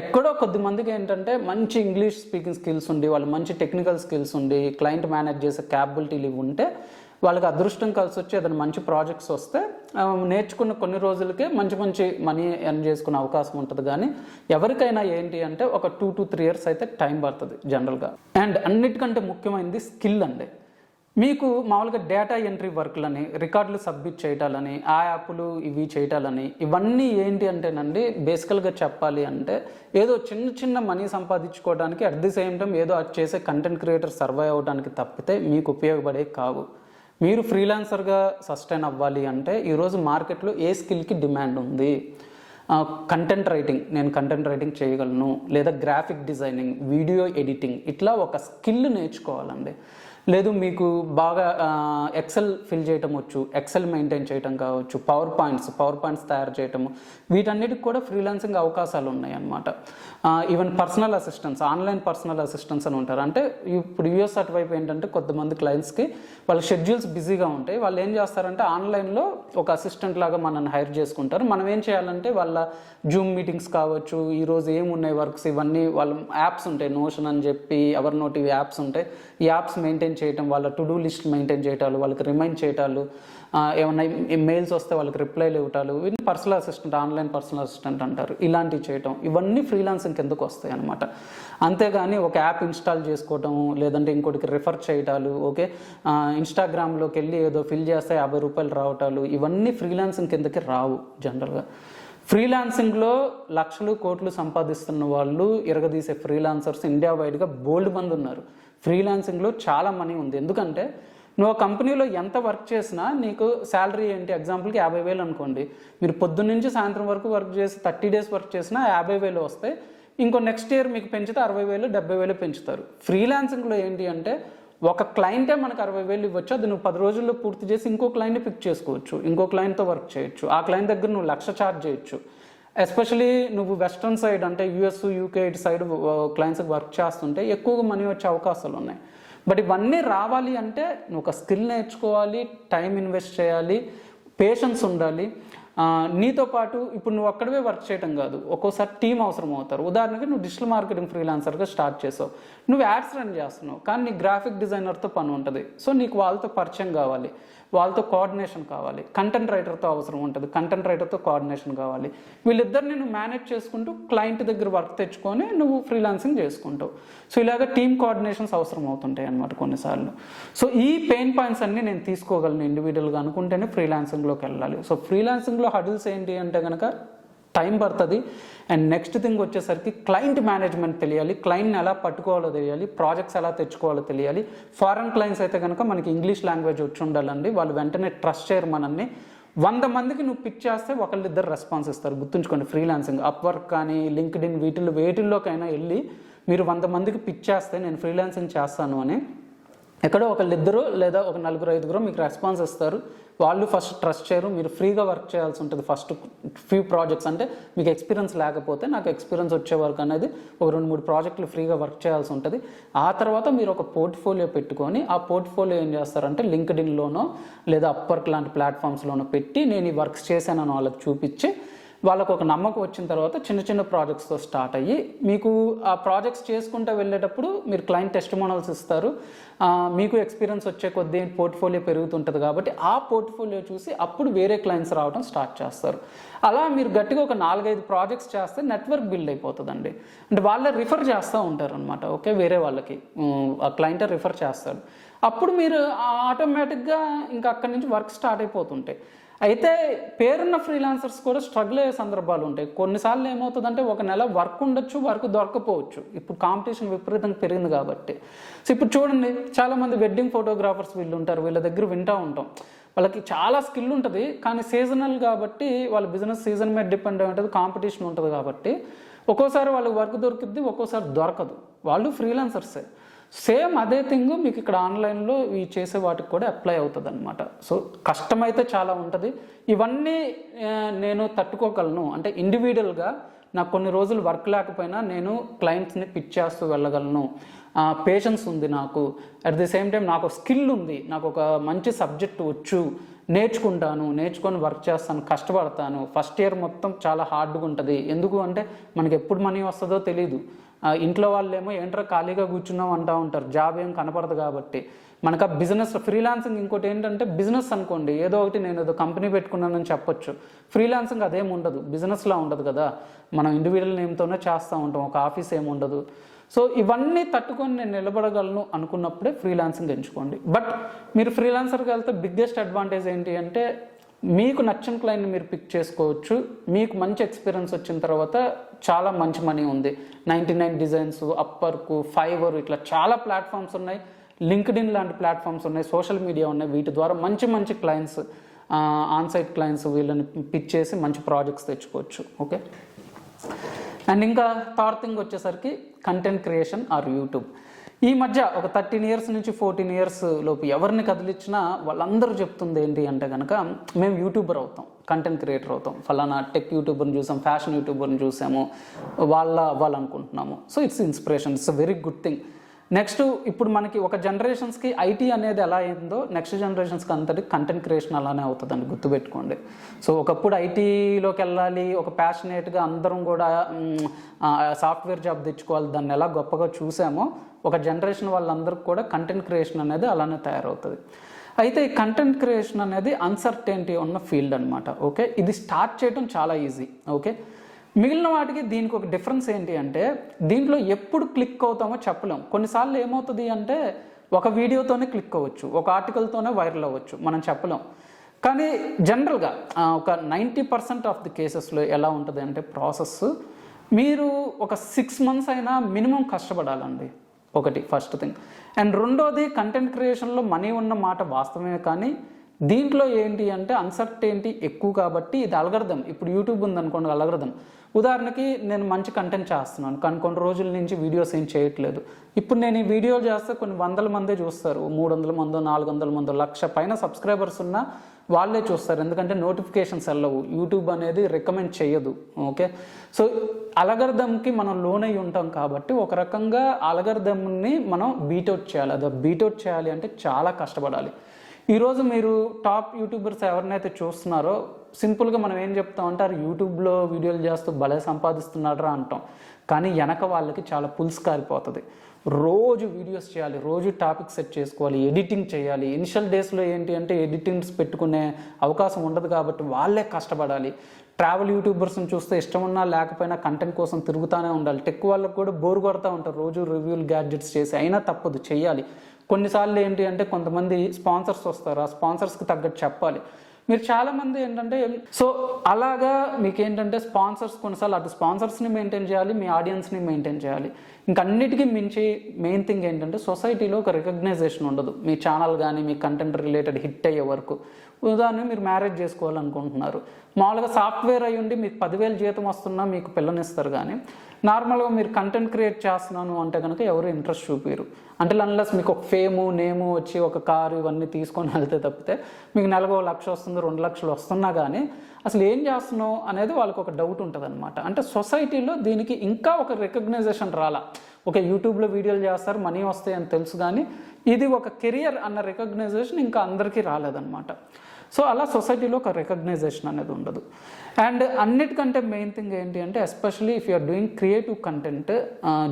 ఎక్కడో కొద్దిమందికి ఏంటంటే మంచి ఇంగ్లీష్ స్పీకింగ్ స్కిల్స్ ఉండి, వాళ్ళు మంచి టెక్నికల్ స్కిల్స్ ఉండి, క్లయింట్ మేనేజ్ చేసే క్యాపబిలిటీలు ఉంటే వాళ్ళకి అదృష్టం కలిసి వచ్చి ఏదైనా మంచి ప్రాజెక్ట్స్ వస్తే నేర్చుకున్న కొన్ని రోజులకే మంచి మనీ ఎర్న్ చేసుకునే అవకాశం ఉంటుంది. కానీ ఎవరికైనా ఏంటి అంటే ఒక 2 to 3 years అయితే టైం పడుతుంది జనరల్గా. అండ్ అన్నిటికంటే ముఖ్యమైనది స్కిల్ అండి. మీకు మామూలుగా డేటా ఎంట్రీ వర్క్లని, రికార్డులు సబ్మిట్ చేయటాలని, ఆ యాప్లు ఇవి చేయటాలని, ఇవన్నీ ఏంటి అంటేనండి బేసికల్గా చెప్పాలి అంటే ఏదో చిన్న మనీ సంపాదించుకోవడానికి, అట్ ది సేమ్ టైం ఏదో అది చేసే కంటెంట్ క్రియేటర్ సర్వైవ్ అవ్వడానికి తప్పితే మీకు ఉపయోగపడే కావు. మీరు ఫ్రీలాన్సర్గా సస్టైన్ అవ్వాలి అంటే ఈరోజు మార్కెట్లో ఏ స్కిల్కి డిమాండ్ ఉంది. కంటెంట్ రైటింగ్, నేను కంటెంట్ రైటింగ్ చేయగలను, లేదా గ్రాఫిక్ డిజైనింగ్, వీడియో ఎడిటింగ్, ఇట్లా ఒక స్కిల్ నేర్చుకోవాలండి. లేదు మీకు బాగా ఎక్సెల్ ఫిల్ చేయటం వచ్చు, ఎక్సెల్ మెయింటైన్ చేయటం కావచ్చు, పవర్ పాయింట్స్ తయారు చేయటము, వీటన్నిటికి కూడా ఫ్రీలాన్సింగ్ అవకాశాలు ఉన్నాయి అన్నమాట. Even personal assistants, online personal assistants అని ఉంటారు. అంటే ఇప్పుడు యూఎస్ అటువైపు ఏంటంటే కొంతమంది క్లయింట్స్కి వాళ్ళ షెడ్యూల్స్ బిజీగా ఉంటాయి. వాళ్ళు ఏం చేస్తారంటే ఆన్లైన్లో ఒక అసిస్టెంట్ లాగా మనల్ని హైర్ చేసుకుంటారు. మనం ఏం చేయాలంటే వాళ్ళ జూమ్ మీటింగ్స్ కావచ్చు, ఈరోజు ఏమున్నాయి వర్క్స్, ఇవన్నీ వాళ్ళ యాప్స్ ఉంటాయి, నోషన్ అని చెప్పి ఎవర్ నోట్ ఇవి యాప్స్ ఉంటాయి. ఈ యాప్స్ మెయింటైన్ చేయటం, వాళ్ళ టు డూ లిస్ట్ మెయింటైన్ చేయటాలు, వాళ్ళకి రిమైండ్ చేయటాలు, ఏమన్నా మెయిల్స్ వస్తే వాళ్ళకి రిప్లైలు ఇవ్వటాలు, వీళ్ళు personal assistant, online personal assistant అంటారు. ఇలాంటివి చేయటం, ఇవన్నీ ఫ్రీలాన్సింగ్ కిందకు వస్తాయి అనమాట. అంతేగాని ఒక యాప్ ఇన్స్టాల్ చేసుకోవటం, లేదంటే ఇంకోటికి రిఫర్ చేయటాలు, ఓకే ఇన్స్టాగ్రామ్లోకి వెళ్ళి ఏదో ఫిల్ చేస్తే 50 రూపాయలు రావటాలు, ఇవన్నీ ఫ్రీలాన్సింగ్ కిందకి రావు జనరల్గా. ఫ్రీలాన్సింగ్లో లక్షలు కోట్లు సంపాదిస్తున్న వాళ్ళు, ఇరగదీసే ఫ్రీలాన్సర్స్ ఇండియా వైడ్గా బోల్డ్ మంది ఉన్నారు. ఫ్రీలాన్సింగ్లో చాలా మనీ ఉంది. ఎందుకంటే నువ్వు కంపెనీలో ఎంత వర్క్ చేసినా నీకు శాలరీ ఏంటి, ఎగ్జాంపుల్కి 50,000 అనుకోండి. మీరు పొద్దున్న నుంచి సాయంత్రం వరకు వర్క్ చేసి 30 days వర్క్ చేసినా 50,000 వస్తాయి. ఇంకో నెక్స్ట్ ఇయర్ మీకు పెంచితే 60,000 70,000 పెంచుతారు. ఫ్రీలాన్సింగ్లో ఏంటి అంటే ఒక క్లయింటే మనకు 60,000 ఇవ్వచ్చు, అది నువ్వు 10 రోజుల్లో పూర్తి చేసి ఇంకో క్లయింట్ని పిక్ చేసుకోవచ్చు, ఇంకో క్లయింట్తో వర్క్ చేయొచ్చు, ఆ క్లయింట్ దగ్గర నువ్వు 1,00,000 ఛార్జ్ చేయొచ్చు. ఎస్పెషలీ నువ్వు వెస్ట్రన్ సైడ్ అంటే యూఎస్ యూకే ఇటు సైడ్ క్లయింట్స్కి వర్క్ చేస్తుంటే ఎక్కువగా మనీ వచ్చే అవకాశాలు ఉన్నాయి. బట్ ఇవన్నీ రావాలి అంటే నువ్వు ఒక స్కిల్ నేర్చుకోవాలి, టైం ఇన్వెస్ట్ చేయాలి, పేషెన్స్ ఉండాలి. నీతో పాటు ఇప్పుడు నువ్వు అక్కడవే వర్క్ చేయడం కాదు, ఒక్కోసారి టీం అవసరం అవుతారు. ఉదాహరణకి నువ్వు డిజిటల్ మార్కెటింగ్ ఫ్రీలాన్సర్గా స్టార్ట్ చేసావు, నువ్వు యాడ్స్ రన్ చేస్తున్నావు, కానీ నీ గ్రాఫిక్ డిజైనర్తో పని ఉంటుంది. సో నీకు వాళ్ళతో పరిచయం కావాలి. వాళ్ళతో కోఆర్డినేషన్ కావాలి, కంటెంట్ రైటర్తో అవసరం ఉంటుంది, కంటెంట్ రైటర్తో కోఆర్డినేషన్ కావాలి. వీళ్ళిద్దరిని నువ్వు మేనేజ్ చేసుకుంటూ క్లయింట్ దగ్గర వర్క్ తెచ్చుకొని నువ్వు ఫ్రీలాన్సింగ్ చేసుకుంటావు. సో ఇలాగ టీమ్ కోఆర్డినేషన్స్ అవసరం అవుతుంటాయి అన్నమాట కొన్నిసార్లు. సో ఈ పెయిన్ పాయింట్స్ అన్నీ నేను తీసుకోగలను ఇండివిజువల్గా అనుకుంటేనే ఫ్రీలాన్సింగ్లోకి వెళ్ళాలి. సో ఫ్రీలాన్సింగ్లో హడిల్స్ ఏంటి అంటే కనుక టైం పడుతుంది. అండ్ నెక్స్ట్ థింగ్ వచ్చేసరికి క్లయింట్ మేనేజ్మెంట్ తెలియాలి, క్లయింట్ని ఎలా పట్టుకోవాలో తెలియాలి, ప్రాజెక్ట్స్ ఎలా తెచ్చుకోవాలో తెలియాలి. ఫారెన్ క్లయింట్స్ అయితే కనుక మనకి ఇంగ్లీష్ లాంగ్వేజ్ వచ్చి ఉండాలండి. వాళ్ళు వెంటనే ట్రస్ట్ చేయరు మనల్ని. 100 మందికి నువ్వు పిచ్ చేస్తే ఒకళ్ళిద్దరు రెస్పాన్స్ ఇస్తారు. గుర్తుంచుకోండి, ఫ్రీలాన్సింగ్ అప్వర్క్ కానీ లింక్డ్ఇన్ వేటిల్లోకైనా వెళ్ళి మీరు 100 మందికి పిచ్ చేస్తే నేను ఫ్రీలాన్సింగ్ చేస్తాను అని ఎక్కడో ఒకళ్ళిద్దరు లేదా ఒక 4-5 మీకు రెస్పాన్స్ ఇస్తారు. వాళ్ళు ఫస్ట్ ట్రస్ట్ చేయరు, మీరు ఫ్రీగా వర్క్ చేయాల్సి ఉంటుంది ఫస్ట్ ఫ్యూ ప్రాజెక్ట్స్. అంటే మీకు ఎక్స్పీరియన్స్ లేకపోతే నాకు ఎక్స్పీరియన్స్ వచ్చే వరకు అనేది ఒక 2-3 ప్రాజెక్టులు ఫ్రీగా వర్క్ చేయాల్సి ఉంటుంది. ఆ తర్వాత మీరు ఒక పోర్ట్ఫోలియో పెట్టుకొని ఆ పోర్ట్ఫోలియో ఏం చేస్తారంటే లింక్డ్ఇన్లోనో లేదా అప్వర్క్ లాంటి ప్లాట్ఫామ్స్లోనో పెట్టి నేను ఈ వర్క్స్ చేశానని వాళ్ళకి చూపించి వాళ్ళకు ఒక నమ్మకం వచ్చిన తర్వాత చిన్న చిన్న ప్రాజెక్ట్స్తో స్టార్ట్ అయ్యి మీకు ఆ ప్రాజెక్ట్స్ చేసుకుంటూ వెళ్ళేటప్పుడు మీరు క్లయింట్ టెస్టిమోనల్స్ ఇస్తారు. మీకు ఎక్స్పీరియన్స్ వచ్చే కొద్దీ పోర్ట్ఫోలియో పెరుగుతుంటుంది కాబట్టి ఆ పోర్ట్ఫోలియో చూసి అప్పుడు వేరే క్లయింట్స్ రావడం స్టార్ట్ చేస్తారు. అలా మీరు గట్టిగా ఒక 4-5 ప్రాజెక్ట్స్ చేస్తే నెట్వర్క్ బిల్డ్ అయిపోతుందండి. అంటే వాళ్ళే రిఫర్ చేస్తూ ఉంటారు అనమాట. ఓకే, వేరే వాళ్ళకి ఆ క్లయింటే రిఫర్ చేస్తాడు. అప్పుడు మీరు ఆటోమేటిక్గా ఇంకా అక్కడి నుంచి వర్క్ స్టార్ట్ అయిపోతుంటాయి. అయితే పేరున్న ఫ్రీలాన్సర్స్ కూడా స్ట్రగుల్ అయ్యే సందర్భాలు ఉంటాయి. కొన్నిసార్లు ఏమవుతుందంటే ఒక నెల వర్క్ ఉండొచ్చు, వర్క్ దొరకపోవచ్చు. ఇప్పుడు కాంపిటీషన్ విపరీతంగా పెరిగింది కాబట్టి. సో ఇప్పుడు చూడండి, చాలామంది వెడ్డింగ్ ఫోటోగ్రాఫర్స్ వీళ్ళు ఉంటారు, వీళ్ళ దగ్గర వింటూ ఉంటాం. వాళ్ళకి చాలా స్కిల్ ఉంటుంది, కానీ సీజనల్ కాబట్టి వాళ్ళ బిజినెస్ సీజన్ మీద డిపెండ్ అయి ఉంటుంది, కాంపిటీషన్ ఉంటుంది కాబట్టి ఒక్కోసారి వాళ్ళకి వర్క్ దొరికిద్ది, ఒక్కోసారి దొరకదు. వాళ్ళు ఫ్రీలాన్సర్సే. సేమ్ అదే థింగ్ మీకు ఇక్కడ ఆన్లైన్లో ఈ చేసే వాటికి కూడా అప్లై అవుతుంది అనమాట. సో కష్టమైతే చాలా ఉంటుంది. ఇవన్నీ నేను తట్టుకోగలను అంటే ఇండివిజువల్గా నాకు కొన్ని రోజులు వర్క్ లేకపోయినా నేను క్లయింట్స్ని పిచ్ చేస్తూ వెళ్ళగలను. పేషెన్స్ ఉంది నాకు. అట్ ది సేమ్ టైం నాకు స్కిల్ ఉంది, నాకు ఒక మంచి సబ్జెక్ట్ వచ్చు, నేర్చుకొని వర్క్ చేస్తాను, కష్టపడతాను. ఫస్ట్ ఇయర్ మొత్తం చాలా హార్డ్గా ఉంటుంది. ఎందుకు అంటే మనకి ఎప్పుడు మనీ వస్తుందో తెలీదు. ఇంట్లో వాళ్ళేమో ఏంట్రా ఖాళీగా కూర్చున్నాం అంటూ ఉంటారు, జాబ్ ఏం కనపడదు కాబట్టి. మనకు ఆ బిజినెస్ ఫ్రీలాన్సింగ్ ఇంకోటి ఏంటంటే బిజినెస్ అనుకోండి, ఏదో ఒకటి నేను ఏదో కంపెనీ పెట్టుకున్నానని చెప్పొచ్చు. ఫ్రీలాన్సింగ్ అదేం ఉండదు, బిజినెస్లా ఉండదు కదా. మనం ఇండివిజువల్ నేమ్తోనే చేస్తూ ఉంటాం, ఒక ఆఫీస్ ఏమి ఉండదు. సో ఇవన్నీ తట్టుకొని నేను నిలబడగలను అనుకున్నప్పుడే ఫ్రీలాన్సింగ్ ఎంచుకోండి. బట్ మీరు ఫ్రీలాన్సర్కి వెళ్తే బిగ్గెస్ట్ అడ్వాంటేజ్ ఏంటి అంటే మీకు నచ్చిన క్లయింట్ని మీరు పిక్ చేసుకోవచ్చు. మీకు మంచి ఎక్స్పీరియన్స్ వచ్చిన తర్వాత చాలా మంచి మనీ ఉంది. 99 డిజైన్స్, అప్వర్క్, ఫైవర్ ఇట్లా చాలా ప్లాట్ఫామ్స్ ఉన్నాయి. లింక్డ్ఇన్ లాంటి ప్లాట్ఫామ్స్ ఉన్నాయి, సోషల్ మీడియా ఉన్నాయి. వీటి ద్వారా మంచి క్లయింట్స్, ఆన్సైట్ క్లయింట్స్ వీళ్ళని పిక్ చేసి మంచి ప్రాజెక్ట్స్ తెచ్చుకోవచ్చు. ఓకే, అండ్ ఇంకా థర్డ్ థింగ్ వచ్చేసరికి కంటెంట్ క్రియేషన్ ఆర్ యూట్యూబ్. ఈ మధ్య ఒక 13 ఇయర్స్ నుంచి 14 ఇయర్స్ లోపు ఎవరిని కదిలిచ్చినా వాళ్ళందరూ చెప్తుంది ఏంటి అంటే కనుక మేము యూట్యూబర్ అవుతాం, కంటెంట్ క్రియేటర్ అవుతాం. ఫలానా టెక్ యూట్యూబర్ని చూసాం, ఫ్యాషన్ యూట్యూబర్ని చూసాము, వాళ్ళ అవ్వాలనుకుంటున్నాము. So it's inspiration, it's a very good thing. Next ఇప్పుడు మనకి ఒక జనరేషన్స్కి ఐటీ అనేది ఎలా అయిందో నెక్స్ట్ జనరేషన్స్కి అంతటి కంటెంట్ క్రియేషన్ అలానే అవుతుందండి, గుర్తుపెట్టుకోండి. సో ఒకప్పుడు ఐటీలోకి వెళ్ళాలి, ఒక ప్యాషనేట్గా అందరం కూడా సాఫ్ట్వేర్ జాబ్ తెచ్చుకోవాలి, దాన్ని ఎలా గొప్పగా చూసామో ఒక జనరేషన్ వాళ్ళందరికీ కూడా కంటెంట్ క్రియేషన్ అనేది అలానే తయారవుతుంది. అయితే ఈ కంటెంట్ క్రియేషన్ అనేది అన్సర్టెనిటీ ఉన్న ఫీల్డ్ అనమాట. ఓకే, ఇది స్టార్ట్ చేయడం చాలా ఈజీ. ఓకే, మిగిలిన వాటికి దీనికి ఒక డిఫరెన్స్ ఏంటి అంటే దీంట్లో ఎప్పుడు క్లిక్ అవుతామో చెప్పలేం. కొన్నిసార్లు ఏమవుతుంది అంటే ఒక వీడియోతోనే క్లిక్ అవ్వచ్చు, ఒక ఆర్టికల్తోనే వైరల్ అవ్వచ్చు, మనం చెప్పలేం. కానీ జనరల్గా ఒక 90% ఆఫ్ ది కేసెస్లో ఎలా ఉంటుంది అంటే ప్రాసెస్ మీరు ఒక 6 months అయినా మినిమం కష్టపడాలండి, ఒకటి ఫస్ట్ థింగ్. అండ్ రెండోది కంటెంట్ క్రియేషన్లో మనీ ఉన్న మాట వాస్తవమే, కానీ దీంట్లో ఏంటి అంటే అన్సర్టెనిటీ ఎక్కువ కాబట్టి ఇది అల్గరిథం. ఇప్పుడు యూట్యూబ్ ఉందనుకోండి, అల్గరిథం. ఉదాహరణకి నేను మంచి కంటెంట్ చేస్తున్నాను కానీ కొన్ని రోజుల నుంచి వీడియోస్ ఏం చేయట్లేదు. ఇప్పుడు నేను ఈ వీడియో చేస్తే కొన్ని 100 మందే చూస్తారు, 300 మందో 400 మందో 1,00,000 పైన సబ్స్క్రైబర్స్ ఉన్నా వాళ్ళే చూస్తారు, ఎందుకంటే నోటిఫికేషన్స్ వెళ్ళవు, యూట్యూబ్ అనేది రికమెండ్ చేయదు. ఓకే, సో అల్గరిథంకి మనం లోన్ అయ్యి ఉంటాం కాబట్టి ఒక రకంగా అల్గరిథంని మనం బీట్అవుట్ చేయాలి. అది బీట్అవుట్ చేయాలి అంటే చాలా కష్టపడాలి. ఈరోజు మీరు టాప్ యూట్యూబర్స్ ఎవరినైతే చూస్తున్నారో సింపుల్గా మనం ఏం చెప్తామంటే యూట్యూబ్లో వీడియోలు చేస్తూ భలే సంపాదిస్తున్నారా అంటాం, కానీ వెనక వాళ్ళకి చాలా పులుసు కారిపోతుంది. రోజు వీడియోస్ చేయాలి, రోజు టాపిక్ సెట్ చేసుకోవాలి, ఎడిటింగ్ చేయాలి. ఇనిషియల్ డేస్లో ఏంటి అంటే ఎడిటింగ్స్ పెట్టుకునే అవకాశం ఉండదు కాబట్టి వాళ్ళే కష్టపడాలి. ట్రావెల్ యూట్యూబర్స్ని చూస్తే ఇష్టం ఉన్నా లేకపోయినా కంటెంట్ కోసం తిరుగుతూనే ఉండాలి. టెక్ వాళ్ళకు కూడా బోర్ కొడతా ఉంటారు రోజు రివ్యూలు గ్యాడ్జెట్స్ చేసి, అయినా తప్పదు చేయాలి. కొన్నిసార్లు ఏంటి అంటే కొంతమంది స్పాన్సర్స్ వస్తారు, ఆ స్పాన్సర్స్కి తగ్గట్టు చెప్పాలి. మీరు చాలామంది ఏంటంటే సో అలాగా మీకు ఏంటంటే స్పాన్సర్స్ కొన్నిసార్లు అటు స్పాన్సర్స్ని మెయింటైన్ చేయాలి, మీ ఆడియన్స్ని మెయింటైన్ చేయాలి. ఇంకన్నిటికీ మించి మెయిన్ థింగ్ ఏంటంటే సొసైటీలో ఒక రికగ్నైజేషన్ ఉండదు మీ ఛానల్ కానీ మీ కంటెంట్ రిలేటెడ్ హిట్ అయ్యే వరకు. ఉదాహరణ మీరు మ్యారేజ్ చేసుకోవాలనుకుంటున్నారు, మామూలుగా సాఫ్ట్వేర్ అయ్యి ఉండి మీకు 10,000 జీతం వస్తున్నా మీకు పిల్లనిస్తారు, కానీ నార్మల్గా మీరు కంటెంట్ క్రియేట్ చేస్తున్నాను అంటే కనుక ఎవరు ఇంట్రెస్ట్ చూపిరు. అంటే అన్లెస్ మీకు ఒక ఫేము నేము వచ్చి ఒక కారు ఇవన్నీ తీసుకొని వెళ్తే తప్పితే మీకు నెలకు 1,00,000 వస్తుంది, 2 లక్షలు వస్తున్నా కానీ అసలు ఏం చేస్తున్నావు అనేది వాళ్ళకి ఒక డౌట్ ఉంటుంది అనమాట. అంటే సొసైటీలో దీనికి ఇంకా ఒక రికగ్నైజేషన్ రాలా. ఒక యూట్యూబ్లో వీడియోలు చేస్తారు, మనీ వస్తాయి అని తెలుసు, కానీ ఇది ఒక కెరియర్ అన్న రికగ్నైజేషన్ ఇంకా అందరికీ రాలేదన్నమాట. సో అలా సొసైటీలో ఒక రికగ్నైజేషన్ అనేది ఉండదు. అండ్ అన్నిటికంటే మెయిన్ థింగ్ ఏంటి అంటే especially if you are doing creative content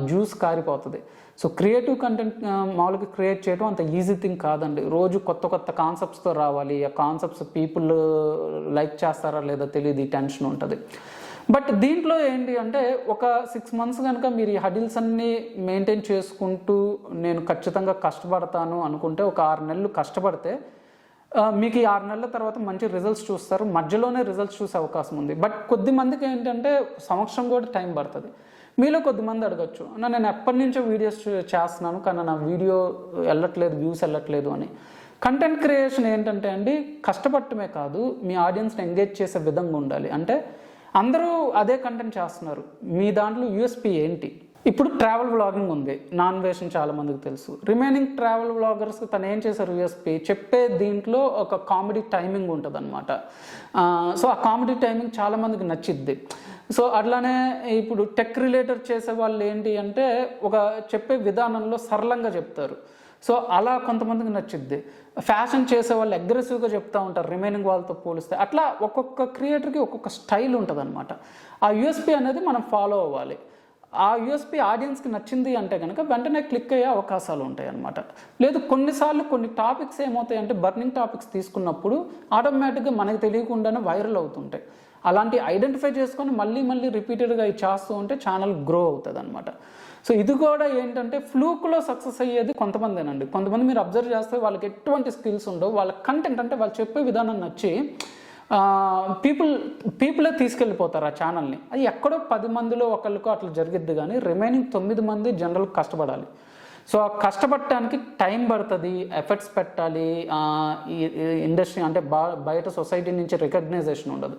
juice కారిపోతుంది. సో క్రియేటివ్ కంటెంట్ మామూలుగా క్రియేట్ చేయడం అంత ఈజీ థింగ్ కాదండి. రోజు కొత్త కొత్త కాన్సెప్ట్స్తో రావాలి, ఆ కాన్సెప్ట్స్ పీపుల్ లైక్ చేస్తారా లేదా తెలియదు, ఈ టెన్షన్ ఉంటుంది. బట్ దీంట్లో ఏంటి అంటే ఒక 6 months కనుక మీరు ఈ హడిల్స్ అన్నీ మెయింటైన్ చేసుకుంటూ నేను ఖచ్చితంగా కష్టపడతాను అనుకుంటే ఒక 6 నెలలు కష్టపడితే మీకు ఈ 6 నెలల తర్వాత మంచి రిజల్ట్స్ చూస్తారు. మధ్యలోనే రిజల్ట్స్ చూసే అవకాశం ఉంది. బట్ కొద్ది మందికి ఏంటంటే సంవత్సరం కూడా టైం పడుతుంది. మీలో కొద్దిమంది అడగచ్చు, నేను ఎప్పటి నుంచో వీడియోస్ చేస్తున్నాను కానీ నా వీడియో వెళ్ళట్లేదు, వ్యూస్ వెళ్ళట్లేదు అని. కంటెంట్ క్రియేషన్ ఏంటంటే అండి కష్టపడటమే కాదు, మీ ఆడియన్స్ని ఎంగేజ్ చేసే విధంగా ఉండాలి. అంటే అందరూ అదే కంటెంట్ చేస్తున్నారు, మీ దాంట్లో యూఎస్పీ ఏంటి? ఇప్పుడు ట్రావెల్ వ్లాగింగ్ ఉంది, నాన్ వేషన్ చాలా మందికి తెలుసు. రిమైనింగ్ ట్రావెల్ వ్లాగర్స్ తను ఏం చేశారు, యూఎస్పీ చెప్పే దీంట్లో ఒక కామెడీ టైమింగ్ ఉంటుంది అనమాట. సో ఆ కామెడీ టైమింగ్ చాలా మందికి నచ్చిద్ది. సో అట్లానే ఇప్పుడు టెక్ రిలేటెడ్ చేసే వాళ్ళు ఏంటి అంటే ఒక చెప్పే విధానంలో సరళంగా చెప్తారు. సో అలా కొంతమందికి నచ్చిద్ది. ఫ్యాషన్ చేసే వాళ్ళు అగ్రెసివ్గా చెప్తూ ఉంటారు రిమైనింగ్ వాళ్ళతో పోలిస్తే. అట్లా ఒక్కొక్క క్రియేటర్కి ఒక్కొక్క స్టైల్ ఉంటుంది అనమాట. ఆ యూఎస్పీ అనేది మనం ఫాలో అవ్వాలి. ఆ యూఎస్పీ ఆడియన్స్కి నచ్చింది అంటే కనుక వెంటనే క్లిక్ అయ్యే అవకాశాలు ఉంటాయి అన్నమాట. లేదు కొన్నిసార్లు కొన్ని టాపిక్స్ ఏమవుతాయి అంటే బర్నింగ్ టాపిక్స్ తీసుకున్నప్పుడు ఆటోమేటిక్గా మనకు తెలియకుండానే వైరల్ అవుతుంటాయి. అలాంటి ఐడెంటిఫై చేసుకొని మళ్ళీ మళ్ళీ రిపీటెడ్గా ఇది చేస్తూ ఉంటే ఛానల్ గ్రో అవుతుంది అనమాట. సో ఇది కూడా ఏంటంటే ఫ్లూక్లో సక్సెస్ అయ్యేది కొంతమందేనండి. కొంతమంది మీరు అబ్జర్వ్ చేస్తే వాళ్ళకి ఎటువంటి స్కిల్స్ ఉండవు, వాళ్ళ కంటెంట్ అంటే వాళ్ళు చెప్పే విధానం నచ్చి పీపులే తీసుకెళ్ళిపోతారు ఆ ఛానల్ని. అది ఎక్కడో 10 మందిలో ఒకళ్ళకో అట్లా జరిగిద్ది, కానీ రిమైనింగ్ 9 మంది జనరల్ కష్టపడాలి. సో ఆ కష్టపడటానికి టైం పడుతుంది, ఎఫర్ట్స్ పెట్టాలి. ఈ ఇండస్ట్రీ అంటే బయట సొసైటీ నుంచి రికగ్నైజేషన్ ఉండదు.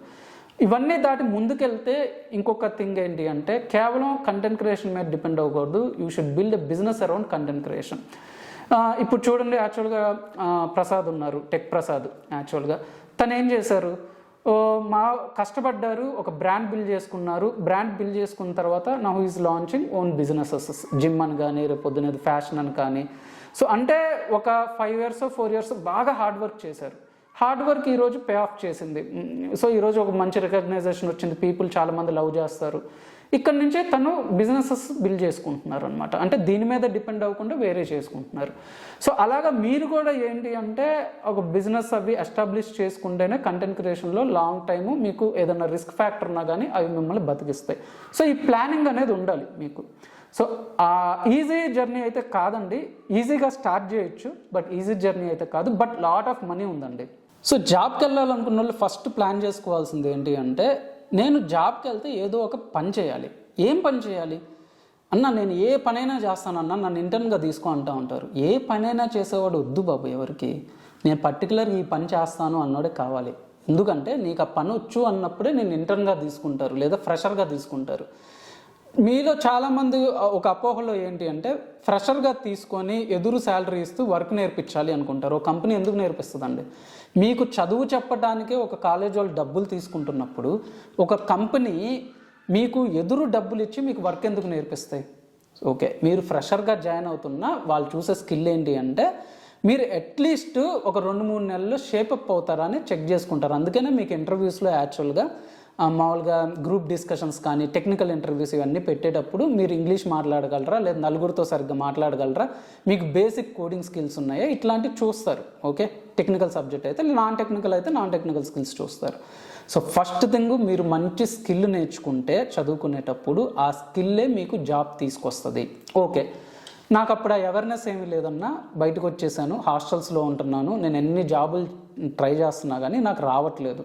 ఇవన్నీ దాటి ముందుకెళ్తే ఇంకొక థింగ్ ఏంటి అంటే కేవలం కంటెంట్ క్రియేషన్ మీద డిపెండ్ అవ్వకూడదు. You should build a business around content creation. ఇప్పుడు చూడండి, యాక్చువల్గా ప్రసాద్ ఉన్నారు, టెక్ ప్రసాద్. యాక్చువల్గా తను ఏం చేశారు, కష్టపడ్డారు, ఒక బ్రాండ్ బిల్డ్ చేసుకున్నారు. బ్రాండ్ బిల్డ్ చేసుకున్న తర్వాత now is launching own businesses, gym అని కానీ రేపు పొద్దునేది ఫ్యాషన్ అని కానీ. సో అంటే ఒక 5 years 4 years బాగా హార్డ్ వర్క్ చేశారు. హార్డ్ వర్క్ ఈరోజు పే ఆఫ్ చేసింది. సో ఈరోజు ఒక మంచి రికగ్నైజేషన్ వచ్చింది, పీపుల్ చాలామంది లవ్ చేస్తారు. ఇక్కడ నుంచే తను బిజినెసెస్ బిల్డ్ చేసుకుంటున్నారు అనమాట. అంటే దీని మీద డిపెండ్ అవ్వకుండా వేరే చేసుకుంటున్నారు. సో అలాగా మీరు కూడా ఏంటి అంటే ఒక బిజినెస్ అవి ఎస్టాబ్లిష్ చేసుకుంటేనే కంటెంట్ క్రియేషన్లో లాంగ్ టైము మీకు ఏదైనా రిస్క్ ఫ్యాక్టర్ ఉన్నా కానీ అవి మిమ్మల్ని బతికిస్తాయి. సో ఈ ప్లానింగ్ అనేది ఉండాలి మీకు. సో ఈజీ జర్నీ అయితే కాదండి, ఈజీగా స్టార్ట్ చేయొచ్చు, బట్ ఈజీ జర్నీ అయితే కాదు, బట్ లాట్ ఆఫ్ మనీ ఉందండి. సో జాబ్కి వెళ్ళాలనుకున్న వాళ్ళు ఫస్ట్ ప్లాన్ చేసుకోవాల్సింది ఏంటి అంటే నేను జాబ్కి వెళ్తే ఏదో ఒక పని చేయాలి. ఏం పని చేయాలి అన్న, నేను ఏ పనైనా చేస్తానన్నా నన్ను ఇంటర్న్గా తీసుకో అంటూ ఉంటారు. ఏ పనైనా చేసేవాడు వద్దు బాబు ఎవరికి, నేను పర్టికులర్ ఈ పని చేస్తాను అన్నోడే కావాలి. ఎందుకంటే నీకు ఆ పని వచ్చు అన్నప్పుడే నేను ఇంటర్న్గా తీసుకుంటారు లేదా ఫ్రెషర్గా తీసుకుంటారు. మీలో చాలామంది ఒక అపోహలో ఏంటి అంటే ఫ్రెషర్గా తీసుకొని ఎదురు శాలరీ ఇస్తూ వర్క్ నేర్పించాలి అనుకుంటారు. ఒక కంపెనీ ఎందుకు నేర్పిస్తుందండి? మీకు చదువు చెప్పడానికే ఒక కాలేజ్ వాళ్ళు డబ్బులు తీసుకుంటున్నప్పుడు ఒక కంపెనీ మీకు ఎదురు డబ్బులు ఇచ్చి మీకు వర్క్ ఎందుకు నేర్పిస్తాయి? ఓకే, మీరు ఫ్రెషర్గా జాయిన్ అవుతున్నా వాళ్ళు చూసే స్కిల్ ఏంటి అంటే మీరు అట్లీస్ట్ ఒక 2-3 నెలల్లో షేపప్ అవుతారా అని చెక్ చేసుకుంటారు. అందుకనే మీకు ఇంటర్వ్యూస్లో యాక్చువల్గా మామూలుగా గ్రూప్ డిస్కషన్స్ కానీ టెక్నికల్ ఇంటర్వ్యూస్ ఇవన్నీ పెట్టేటప్పుడు మీరు ఇంగ్లీష్ మాట్లాడగలరా, లేదా నలుగురితో సరిగ్గా మాట్లాడగలరా, మీకు బేసిక్ కోడింగ్ స్కిల్స్ ఉన్నాయా, ఇట్లాంటివి చూస్తారు. ఓకే, టెక్నికల్ సబ్జెక్ట్ అయితే, నాన్ టెక్నికల్ స్కిల్స్ చూస్తారు. సో ఫస్ట్ థింగ్, మీరు మంచి స్కిల్ నేర్చుకుంటే చదువుకునేటప్పుడు ఆ స్కిల్లే మీకు జాబ్ తీసుకొస్తుంది. ఓకే, నాకు అప్పుడు ఆ అవేర్నెస్ ఏమీ లేదన్నా, బయటకు వచ్చేసాను, హాస్టల్స్లో ఉంటున్నాను, నేను ఎన్ని జాబులు ట్రై చేస్తున్నా కానీ నాకు రావట్లేదు.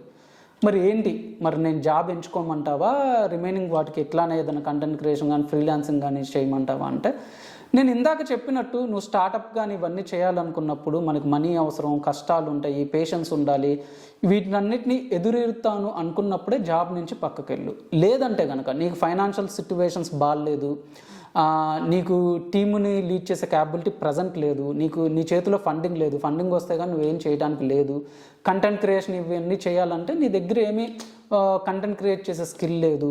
మరి ఏంటి, మరి నేను జాబ్ ఎంచుకోమంటావా, రిమైనింగ్ వాటికి ఎట్లానే ఏదైనా కంటెంట్ క్రియేషన్ కానీ ఫ్రీలాన్సింగ్ కానీ చేయమంటావా అంటే, నేను ఇందాక చెప్పినట్టు నువ్వు స్టార్టప్ కానీ ఇవన్నీ చేయాలనుకున్నప్పుడు మనకు మనీ అవసరం, కష్టాలు ఉంటాయి, పేషెన్స్ ఉండాలి. వీటినన్నిటిని ఎదురెడతాను అనుకున్నప్పుడే జాబ్ నుంచి పక్కకి వెళ్ళు. లేదంటే కనుక నీకు ఫైనాన్షియల్ సిట్యువేషన్స్ బాగాలేదు, నీకు టీముని లీడ్ చేసే క్యాపబిలిటీ ప్రజెంట్ లేదు, నీ చేతిలో ఫండింగ్ వస్తే కానీ నువ్వేం చేయడానికి లేదు, కంటెంట్ క్రియేషన్ ఇవన్నీ చేయాలంటే నీ దగ్గర ఏమీ కంటెంట్ క్రియేట్ చేసే స్కిల్ లేదు,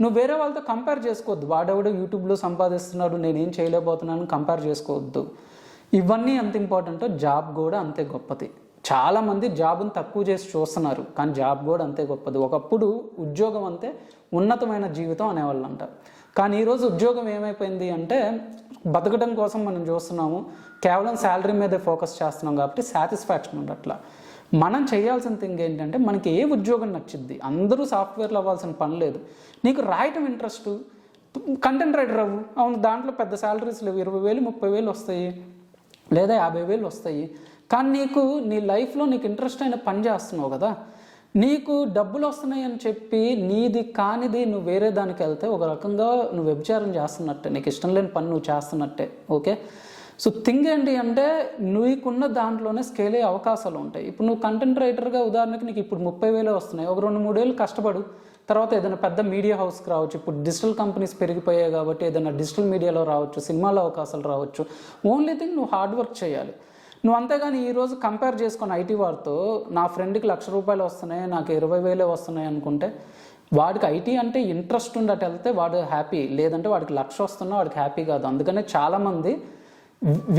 నువ్వు వేరే వాళ్ళతో కంపేర్ చేసుకోవద్దు. వాడెవడో యూట్యూబ్లో సంపాదిస్తున్నాడు, నేనేం చేయలేకపోతున్నాను కంపేర్ చేసుకోవద్దు. ఇవన్నీ ఎంత ఇంపార్టెంటో జాబ్ కూడా అంతే గొప్పది. చాలామంది జాబ్ని తక్కువ చేసి చూస్తున్నారు, కానీ జాబ్ కూడా అంతే గొప్పది. ఒకప్పుడు ఉద్యోగం అంతే ఉన్నతమైన జీవితం అనేవాళ్ళు అంటారు. కానీ ఈరోజు ఉద్యోగం ఏమైపోయింది అంటే, బతకడం కోసం మనం చూస్తున్నాము, కేవలం శాలరీ మీదే ఫోకస్ చేస్తున్నాం కాబట్టి సాటిస్ఫాక్షన్ ఉండట్లా. మనం చేయాల్సిన థింగ్ ఏంటంటే, మనకి ఏ ఉద్యోగం నచ్చిద్ది. అందరూ సాఫ్ట్వేర్లో అవ్వాల్సిన పని లేదు. నీకు రాయటం ఇంట్రెస్ట్, కంటెంట్ రైటర్ అవ్వు. అవును, దాంట్లో పెద్ద శాలరీస్ లేవు, 20,000 30,000 వస్తాయి, లేదా 50,000 వస్తాయి. కానీ నీకు నీ లైఫ్లో నీకు ఇంట్రెస్ట్ అయిన పని చేస్తున్నావు కదా, నీకు డబ్బులు వస్తున్నాయి అని చెప్పి నీది కానిది నువ్వు వేరే దానికి వెళ్తే ఒక రకంగా నువ్వు వ్యభిచారం చేస్తున్నట్టే, నీకు ఇష్టం లేని పని నువ్వు చేస్తున్నట్టే. ఓకే, సో థింగ్ ఏంటి అంటే, నీకున్న దాంట్లోనే స్కేల్ అయ్యే అవకాశాలు ఉంటాయి. ఇప్పుడు నువ్వు కంటెంట్ రైటర్గా ఉదాహరణకి నీకు ఇప్పుడు 30,000 వస్తున్నాయి, ఒక 2-3 ఏళ్ళు కష్టపడు, తర్వాత ఏదైనా పెద్ద మీడియా హౌస్కి రావచ్చు. ఇప్పుడు డిజిటల్ కంపెనీస్ పెరిగిపోయాయి కాబట్టి ఏదైనా డిజిటల్ మీడియాలో రావచ్చు, సినిమాలో అవకాశాలు రావచ్చు. ఓన్లీ థింగ్ నువ్వు హార్డ్ వర్క్ చేయాలి. నువ్వు అంతేగాని ఈరోజు కంపేర్ చేసుకొని ఐటీ వారితో, నా ఫ్రెండ్కి ₹1,00,000 వస్తున్నాయి, నాకు 20,000 వస్తున్నాయి అనుకుంటే, వాడికి ఐటీ అంటే ఇంట్రెస్ట్ ఉండట వెళ్తే వాడు హ్యాపీ, లేదంటే వాడికి 1,00,000 వస్తున్నా వాడికి హ్యాపీ కాదు. అందుకనే చాలామంది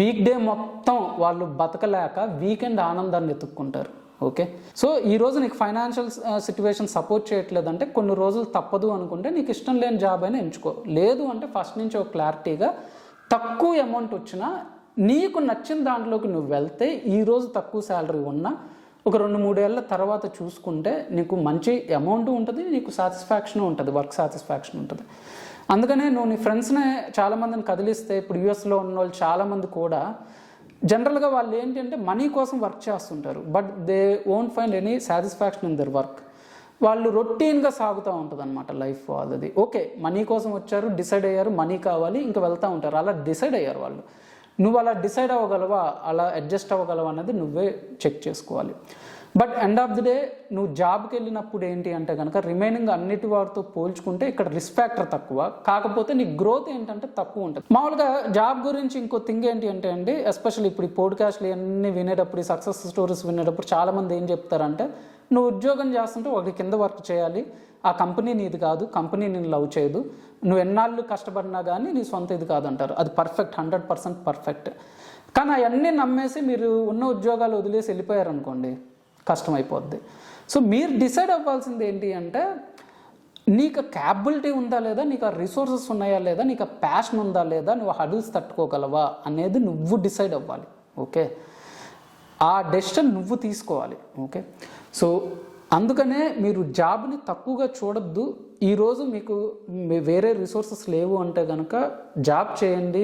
వీక్ డే మొత్తం వాళ్ళు బతకలేక వీకెండ్ ఆనందాన్ని ఎత్తుక్కుంటారు. ఓకే, సో ఈరోజు నీకు ఫైనాన్షియల్ సిచ్యువేషన్ సపోర్ట్ చేయట్లేదంటే కొన్ని రోజులు తప్పదు అనుకుంటే నీకు ఇష్టం లేని జాబ్ అయినా ఎంచుకో. లేదు అంటే ఫస్ట్ నుంచి ఒక క్లారిటీగా తక్కువ అమౌంట్ వచ్చినా నీకు నచ్చిన దాంట్లోకి నువ్వు వెళ్తే, ఈరోజు తక్కువ శాలరీ ఉన్నా ఒక 2-3 ఏళ్ళ తర్వాత చూసుకుంటే నీకు మంచి అమౌంట్ ఉంటుంది, నీకు సాటిస్ఫాక్షన్ ఉంటుంది, వర్క్ సాటిస్ఫాక్షన్ ఉంటుంది. అందుకనే నువ్వు నీ ఫ్రెండ్స్నే చాలామందిని కదిలిస్తే, ఇప్పుడు యూఎస్లో ఉన్న వాళ్ళు చాలామంది కూడా జనరల్గా వాళ్ళు ఏంటంటే మనీ కోసం వర్క్ చేస్తుంటారు, but they won't find any satisfaction in their work. వాళ్ళు రొటీన్గా సాగుతూ ఉంటుంది అనమాట లైఫ్ వాళ్ళది. ఓకే, మనీ కోసం వచ్చారు, డిసైడ్ అయ్యారు, మనీ కావాలి, ఇంకా వెళ్తూ ఉంటారు, అలా డిసైడ్ అయ్యారు వాళ్ళు. నువ్వు అలా డిసైడ్ అవ్వగలవా, అలా అడ్జస్ట్ అవ్వగలవా అనేది నువ్వే చెక్ చేసుకోవాలి. But end of the day నువ్వు జాబ్కి వెళ్ళినప్పుడు ఏంటి అంటే కనుక, రిమైనింగ్ అన్నిటి వాటితో పోల్చుకుంటే ఇక్కడ రిస్క్ ఫ్యాక్టర్ తక్కువ, కాకపోతే నీ గ్రోత్ ఏంటంటే తక్కువ ఉంటుంది. మామూలుగా జాబ్ గురించి ఇంకో థింగ్ ఏంటి అంటే అండి, ఎస్పెషల్లీ ఇప్పుడు ఈ పోడ్కాస్ట్లు అన్నీ వినేటప్పుడు, ఈ సక్సెస్ స్టోరీస్ వినేటప్పుడు చాలామంది ఏం చెప్తారంటే, నువ్వు ఉద్యోగం చేస్తుంటే ఒకటి కింద వర్క్ చేయాలి, ఆ కంపెనీ నీది కాదు, కంపెనీ నేను లవ్ చేయదు, నువ్వు ఎన్నాళ్ళు కష్టపడినా కానీ నీ సొంత ఇది కాదంటారు. అది పర్ఫెక్ట్, 100% పర్ఫెక్ట్. కానీ అవన్నీ నమ్మేసి మీరు ఉన్న ఉద్యోగాలు వదిలేసి వెళ్ళిపోయారనుకోండి, కష్టమైపోద్ది. సో మీరు డిసైడ్ అవ్వాల్సింది ఏంటి అంటే, నీకు క్యాపబిలిటీ ఉందా లేదా, నీకు ఆ రిసోర్సెస్ ఉన్నాయా లేదా, నీకు ఆ ప్యాషన్ ఉందా లేదా, నువ్వు హడిల్స్ తట్టుకోగలవా అనేది నువ్వు డిసైడ్ అవ్వాలి. ఓకే, ఆ డెసిషన్ నువ్వు తీసుకోవాలి. ఓకే, సో అందుకనే మీరు జాబ్ని తక్కువగా చూడొద్దు. ఈరోజు మీకు వేరే రిసోర్సెస్ లేవు అంటే కనుక జాబ్ చేయండి,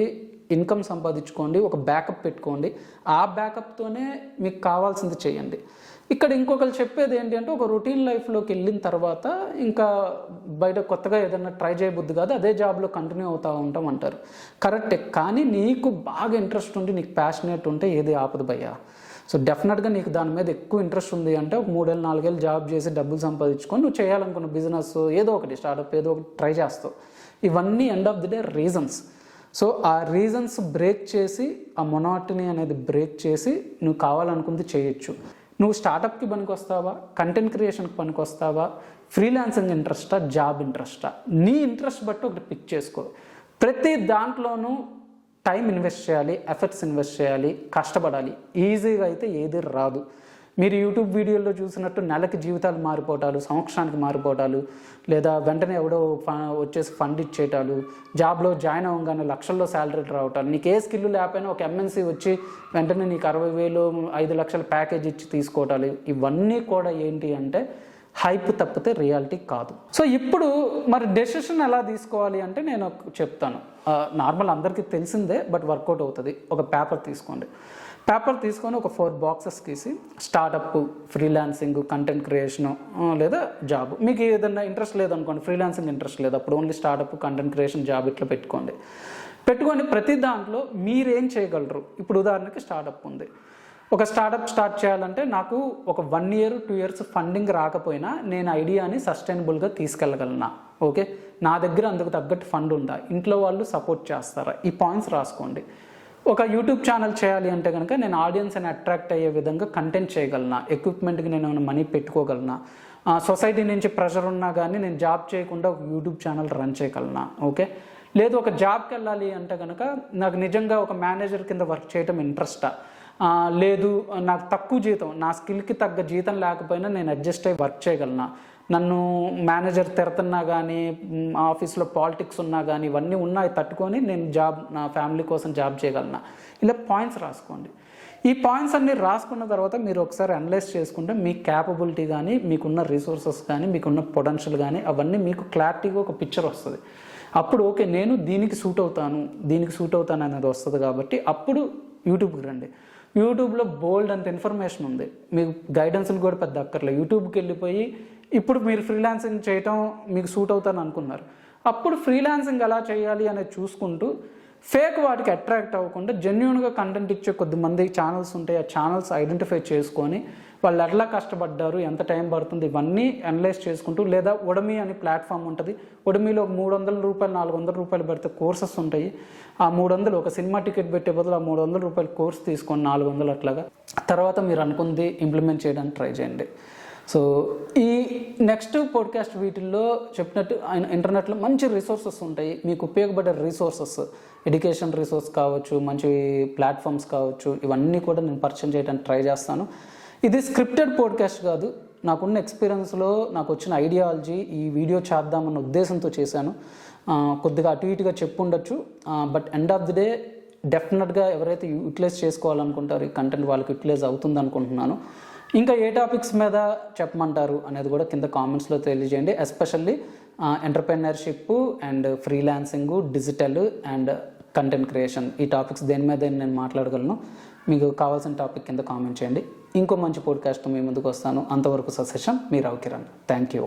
ఇన్కమ్ సంపాదించుకోండి, ఒక బ్యాకప్ పెట్టుకోండి, ఆ బ్యాకప్తోనే మీకు కావాల్సింది చేయండి. ఇక్కడ ఇంకొకరు చెప్పేది ఏంటి అంటే, ఒక రొటీన్ లైఫ్లోకి వెళ్ళిన తర్వాత ఇంకా బయట కొత్తగా ఏదైనా ట్రై చేయబుద్ది కాదు, అదే జాబ్లో కంటిన్యూ అవుతూ ఉంటాం అంటారు. కరెక్టే, కానీ నీకు బాగా ఇంట్రెస్ట్ ఉండి నీకు ప్యాషనేట్ ఉంటే ఏది ఆపదు భయ్యా. సో డెఫినెట్గా నీకు దాని మీద ఎక్కువ ఇంట్రెస్ట్ ఉంది అంటే, ఒక 3-4 ఏళ్ళు జాబ్ చేసి డబ్బులు సంపాదించుకొని నువ్వు చేయాలనుకున్న బిజినెస్ ఏదో ఒకటి స్టార్టప్ ఏదో ఒకటి ట్రై చేస్తావు. ఇవన్నీ end of the day reasons. So ఆ రీజన్స్ బ్రేక్ చేసి, ఆ మొనాటనీ అనేది బ్రేక్ చేసి నువ్వు కావాలనుకుంది చేయొచ్చు. నువ్వు స్టార్టప్కి పనికొస్తావా, కంటెంట్ క్రియేషన్కి పనికొస్తావా, ఫ్రీలాన్సింగ్ ఇంట్రెస్టా, జాబ్ ఇంట్రెస్టా, నీ ఇంట్రెస్ట్ బట్టి ఒకటి పిక్ చేసుకో. ప్రతి దాంట్లోనూ టైం ఇన్వెస్ట్ చేయాలి, ఎఫర్ట్స్ ఇన్వెస్ట్ చేయాలి, కష్టపడాలి. ఈజీగా అయితే ఏది రాదు. మీరు యూట్యూబ్ వీడియోల్లో చూసినట్టు నెలకి జీవితాలు మారిపోవటాలు, సంవత్సరానికి మారిపోవటాలు, లేదా వెంటనే ఎవడో వచ్చేసి ఫండ్ ఇచ్చేటాలు, జాబ్లో జాయిన్ అవ్వగానే లక్షల్లో శాలరీ రావటాలు, నీకు ఏ స్కిల్ లేకపోయినా ఒక ఎంఎన్సీ వచ్చి వెంటనే నీకు 60,000 5 లక్షల ప్యాకేజ్ ఇచ్చి తీసుకోవటాలు, ఇవన్నీ కూడా ఏంటి అంటే హైప్ తప్పితే రియాలిటీ కాదు. సో ఇప్పుడు మరి డెసిషన్ ఎలా తీసుకోవాలి అంటే నేను చెప్తాను. నార్మల్ అందరికీ తెలిసిందే, బట్ వర్కౌట్ అవుతుంది. ఒక పేపర్ తీసుకోండి. పేపర్ తీసుకొని ఒక 4 బాక్సెస్ గీసి స్టార్టప్, ఫ్రీలాన్సింగ్, కంటెంట్ క్రియేషను లేదా జాబ్. మీకు ఏదైనా ఇంట్రెస్ట్ లేదనుకోండి, ఫ్రీలాన్సింగ్ ఇంట్రెస్ట్ లేదు, అప్పుడు only startup, content creation, job ఇట్లా పెట్టుకొని ప్రతి దాంట్లో మీరేం చేయగలరు. ఇప్పుడు ఉదాహరణకి స్టార్టప్ ఉంది. ఒక స్టార్టప్ స్టార్ట్ చేయాలంటే నాకు ఒక 1 year 2 years ఫండింగ్ రాకపోయినా నేను ఐడియాని సస్టైనబుల్గా తీసుకెళ్ళగలనా, ఓకే, నా దగ్గర అందుకు తగ్గట్టు ఫండ్ ఉందా, ఇంట్లో వాళ్ళు సపోర్ట్ చేస్తారా, ఈ పాయింట్స్ రాసుకోండి. ఒక యూట్యూబ్ ఛానల్ చేయాలి అంటే కనుక నేను ఆడియన్స్ని అట్రాక్ట్ అయ్యే విధంగా కంటెంట్ చేయగలనా, ఎక్విప్మెంట్కి నేను ఏమైనా మనీ పెట్టుకోగలనా, సొసైటీ నుంచి ప్రెషర్ ఉన్నా కానీ నేను జాబ్ చేయకుండా ఒక యూట్యూబ్ ఛానల్ రన్ చేయగలనా, ఓకే. లేదు ఒక జాబ్కి వెళ్ళాలి అంటే కనుక నాకు నిజంగా ఒక మేనేజర్ కింద వర్క్ చేయడం ఇంట్రెస్టా, లేదు నాకు తక్కువ జీతం, నా స్కిల్కి తగ్గ జీతం లేకపోయినా నేను అడ్జస్ట్ అయ్యి వర్క్ చేయగలనా, నన్ను మేనేజర్ తిడుతున్నా కానీ, ఆఫీస్లో పాలిటిక్స్ ఉన్నా కానీ, ఇవన్నీ ఉన్నాయి తట్టుకొని నేను నా ఫ్యామిలీ కోసం జాబ్ చేయగలనా, ఇలా పాయింట్స్ రాసుకోండి. ఈ పాయింట్స్ అన్నీ రాసుకున్న తర్వాత మీరు ఒకసారి అనలైజ్ చేసుకుంటే మీ క్యాపబిలిటీ కానీ, మీకున్న రిసోర్సెస్ కానీ, మీకున్న పొటెన్షియల్ కానీ అవన్నీ మీకు క్లారిటీగా ఒక పిక్చర్ వస్తుంది. అప్పుడు ఓకే, నేను దీనికి సూట్ అవుతాను అనేది వస్తుంది. కాబట్టి అప్పుడు యూట్యూబ్కి రండి. యూట్యూబ్లో బోల్డ్ అంత ఇన్ఫర్మేషన్ ఉంది, మీకు గైడెన్స్ని కూడా పెద్ద అక్కర్లేదు. యూట్యూబ్కి వెళ్ళిపోయి ఇప్పుడు మీరు ఫ్రీలాన్సింగ్ చేయటం మీకు సూట్ అవుతాను అనుకున్నారు, అప్పుడు ఫ్రీలాన్సింగ్ ఎలా చేయాలి అనేది చూసుకుంటూ ఫేక్ వాటికి అట్రాక్ట్ అవ్వకుండా జెన్యూన్గా కంటెంట్ ఇచ్చే కొద్దిమంది ఛానల్స్ ఉంటాయి. ఆ ఛానల్స్ ఐడెంటిఫై చేసుకొని వాళ్ళు ఎట్లా కష్టపడ్డారు, ఎంత టైం పడుతుంది, ఇవన్నీ అనలైజ్ చేసుకుంటూ, లేదా ఉడమి అని ప్లాట్ఫామ్ ఉంటుంది. ఉడమిలో $300 $400 పెడితే కోర్సెస్ ఉంటాయి. ఆ 300 ఒక సినిమా టికెట్ పెట్టే బదులు ఆ $300 కోర్స్ తీసుకొని 400 అట్లాగా తర్వాత మీరు అనుకుంది ఇంప్లిమెంట్ చేయడానికి ట్రై చేయండి. సో ఈ నెక్స్ట్ పాడ్కాస్ట్ వీటిల్లో చెప్పినట్టు ఇంటర్నెట్లో మంచి రిసోర్సెస్ ఉంటాయి, మీకు ఉపయోగపడే రిసోర్సెస్, ఎడ్యుకేషన్ రిసోర్స్ కావచ్చు, మంచి ప్లాట్ఫామ్స్ కావచ్చు, ఇవన్నీ కూడా నేను పరిచయం చేయడానికి ట్రై చేస్తాను. ఇది స్క్రిప్టెడ్ పాడ్కాస్ట్ కాదు, నాకున్న ఎక్స్పీరియన్స్లో నాకు వచ్చిన ఐడియాలజీ ఈ వీడియో చేద్దామన్న ఉద్దేశంతో చేశాను. కొద్దిగా అటు ఇటుగా చెప్పుండొచ్చు, but end of the day డెఫినెట్గా ఎవరైతే యూటిలైజ్ చేసుకోవాలనుకుంటారో ఈ కంటెంట్ వాళ్ళకి యూటిలైజ్ అవుతుంది అనుకుంటున్నాను. ఇంకా ఏ టాపిక్స్ మీద చెప్పమంటారు అనేది కూడా కింద కామెంట్స్లో తెలియజేయండి. Especially entrepreneurship and freelancing, digital and content creation, ఈ టాపిక్స్ దేని మీద నేను మాట్లాడగలను. మీకు కావాల్సిన టాపిక్ కింద కామెంట్ చేయండి. ఇంకో మంచి పాడ్కాస్ట్ మీ ముందుకు వస్తాను. అంతవరకు suggestion me Rao Kiran. Thank you.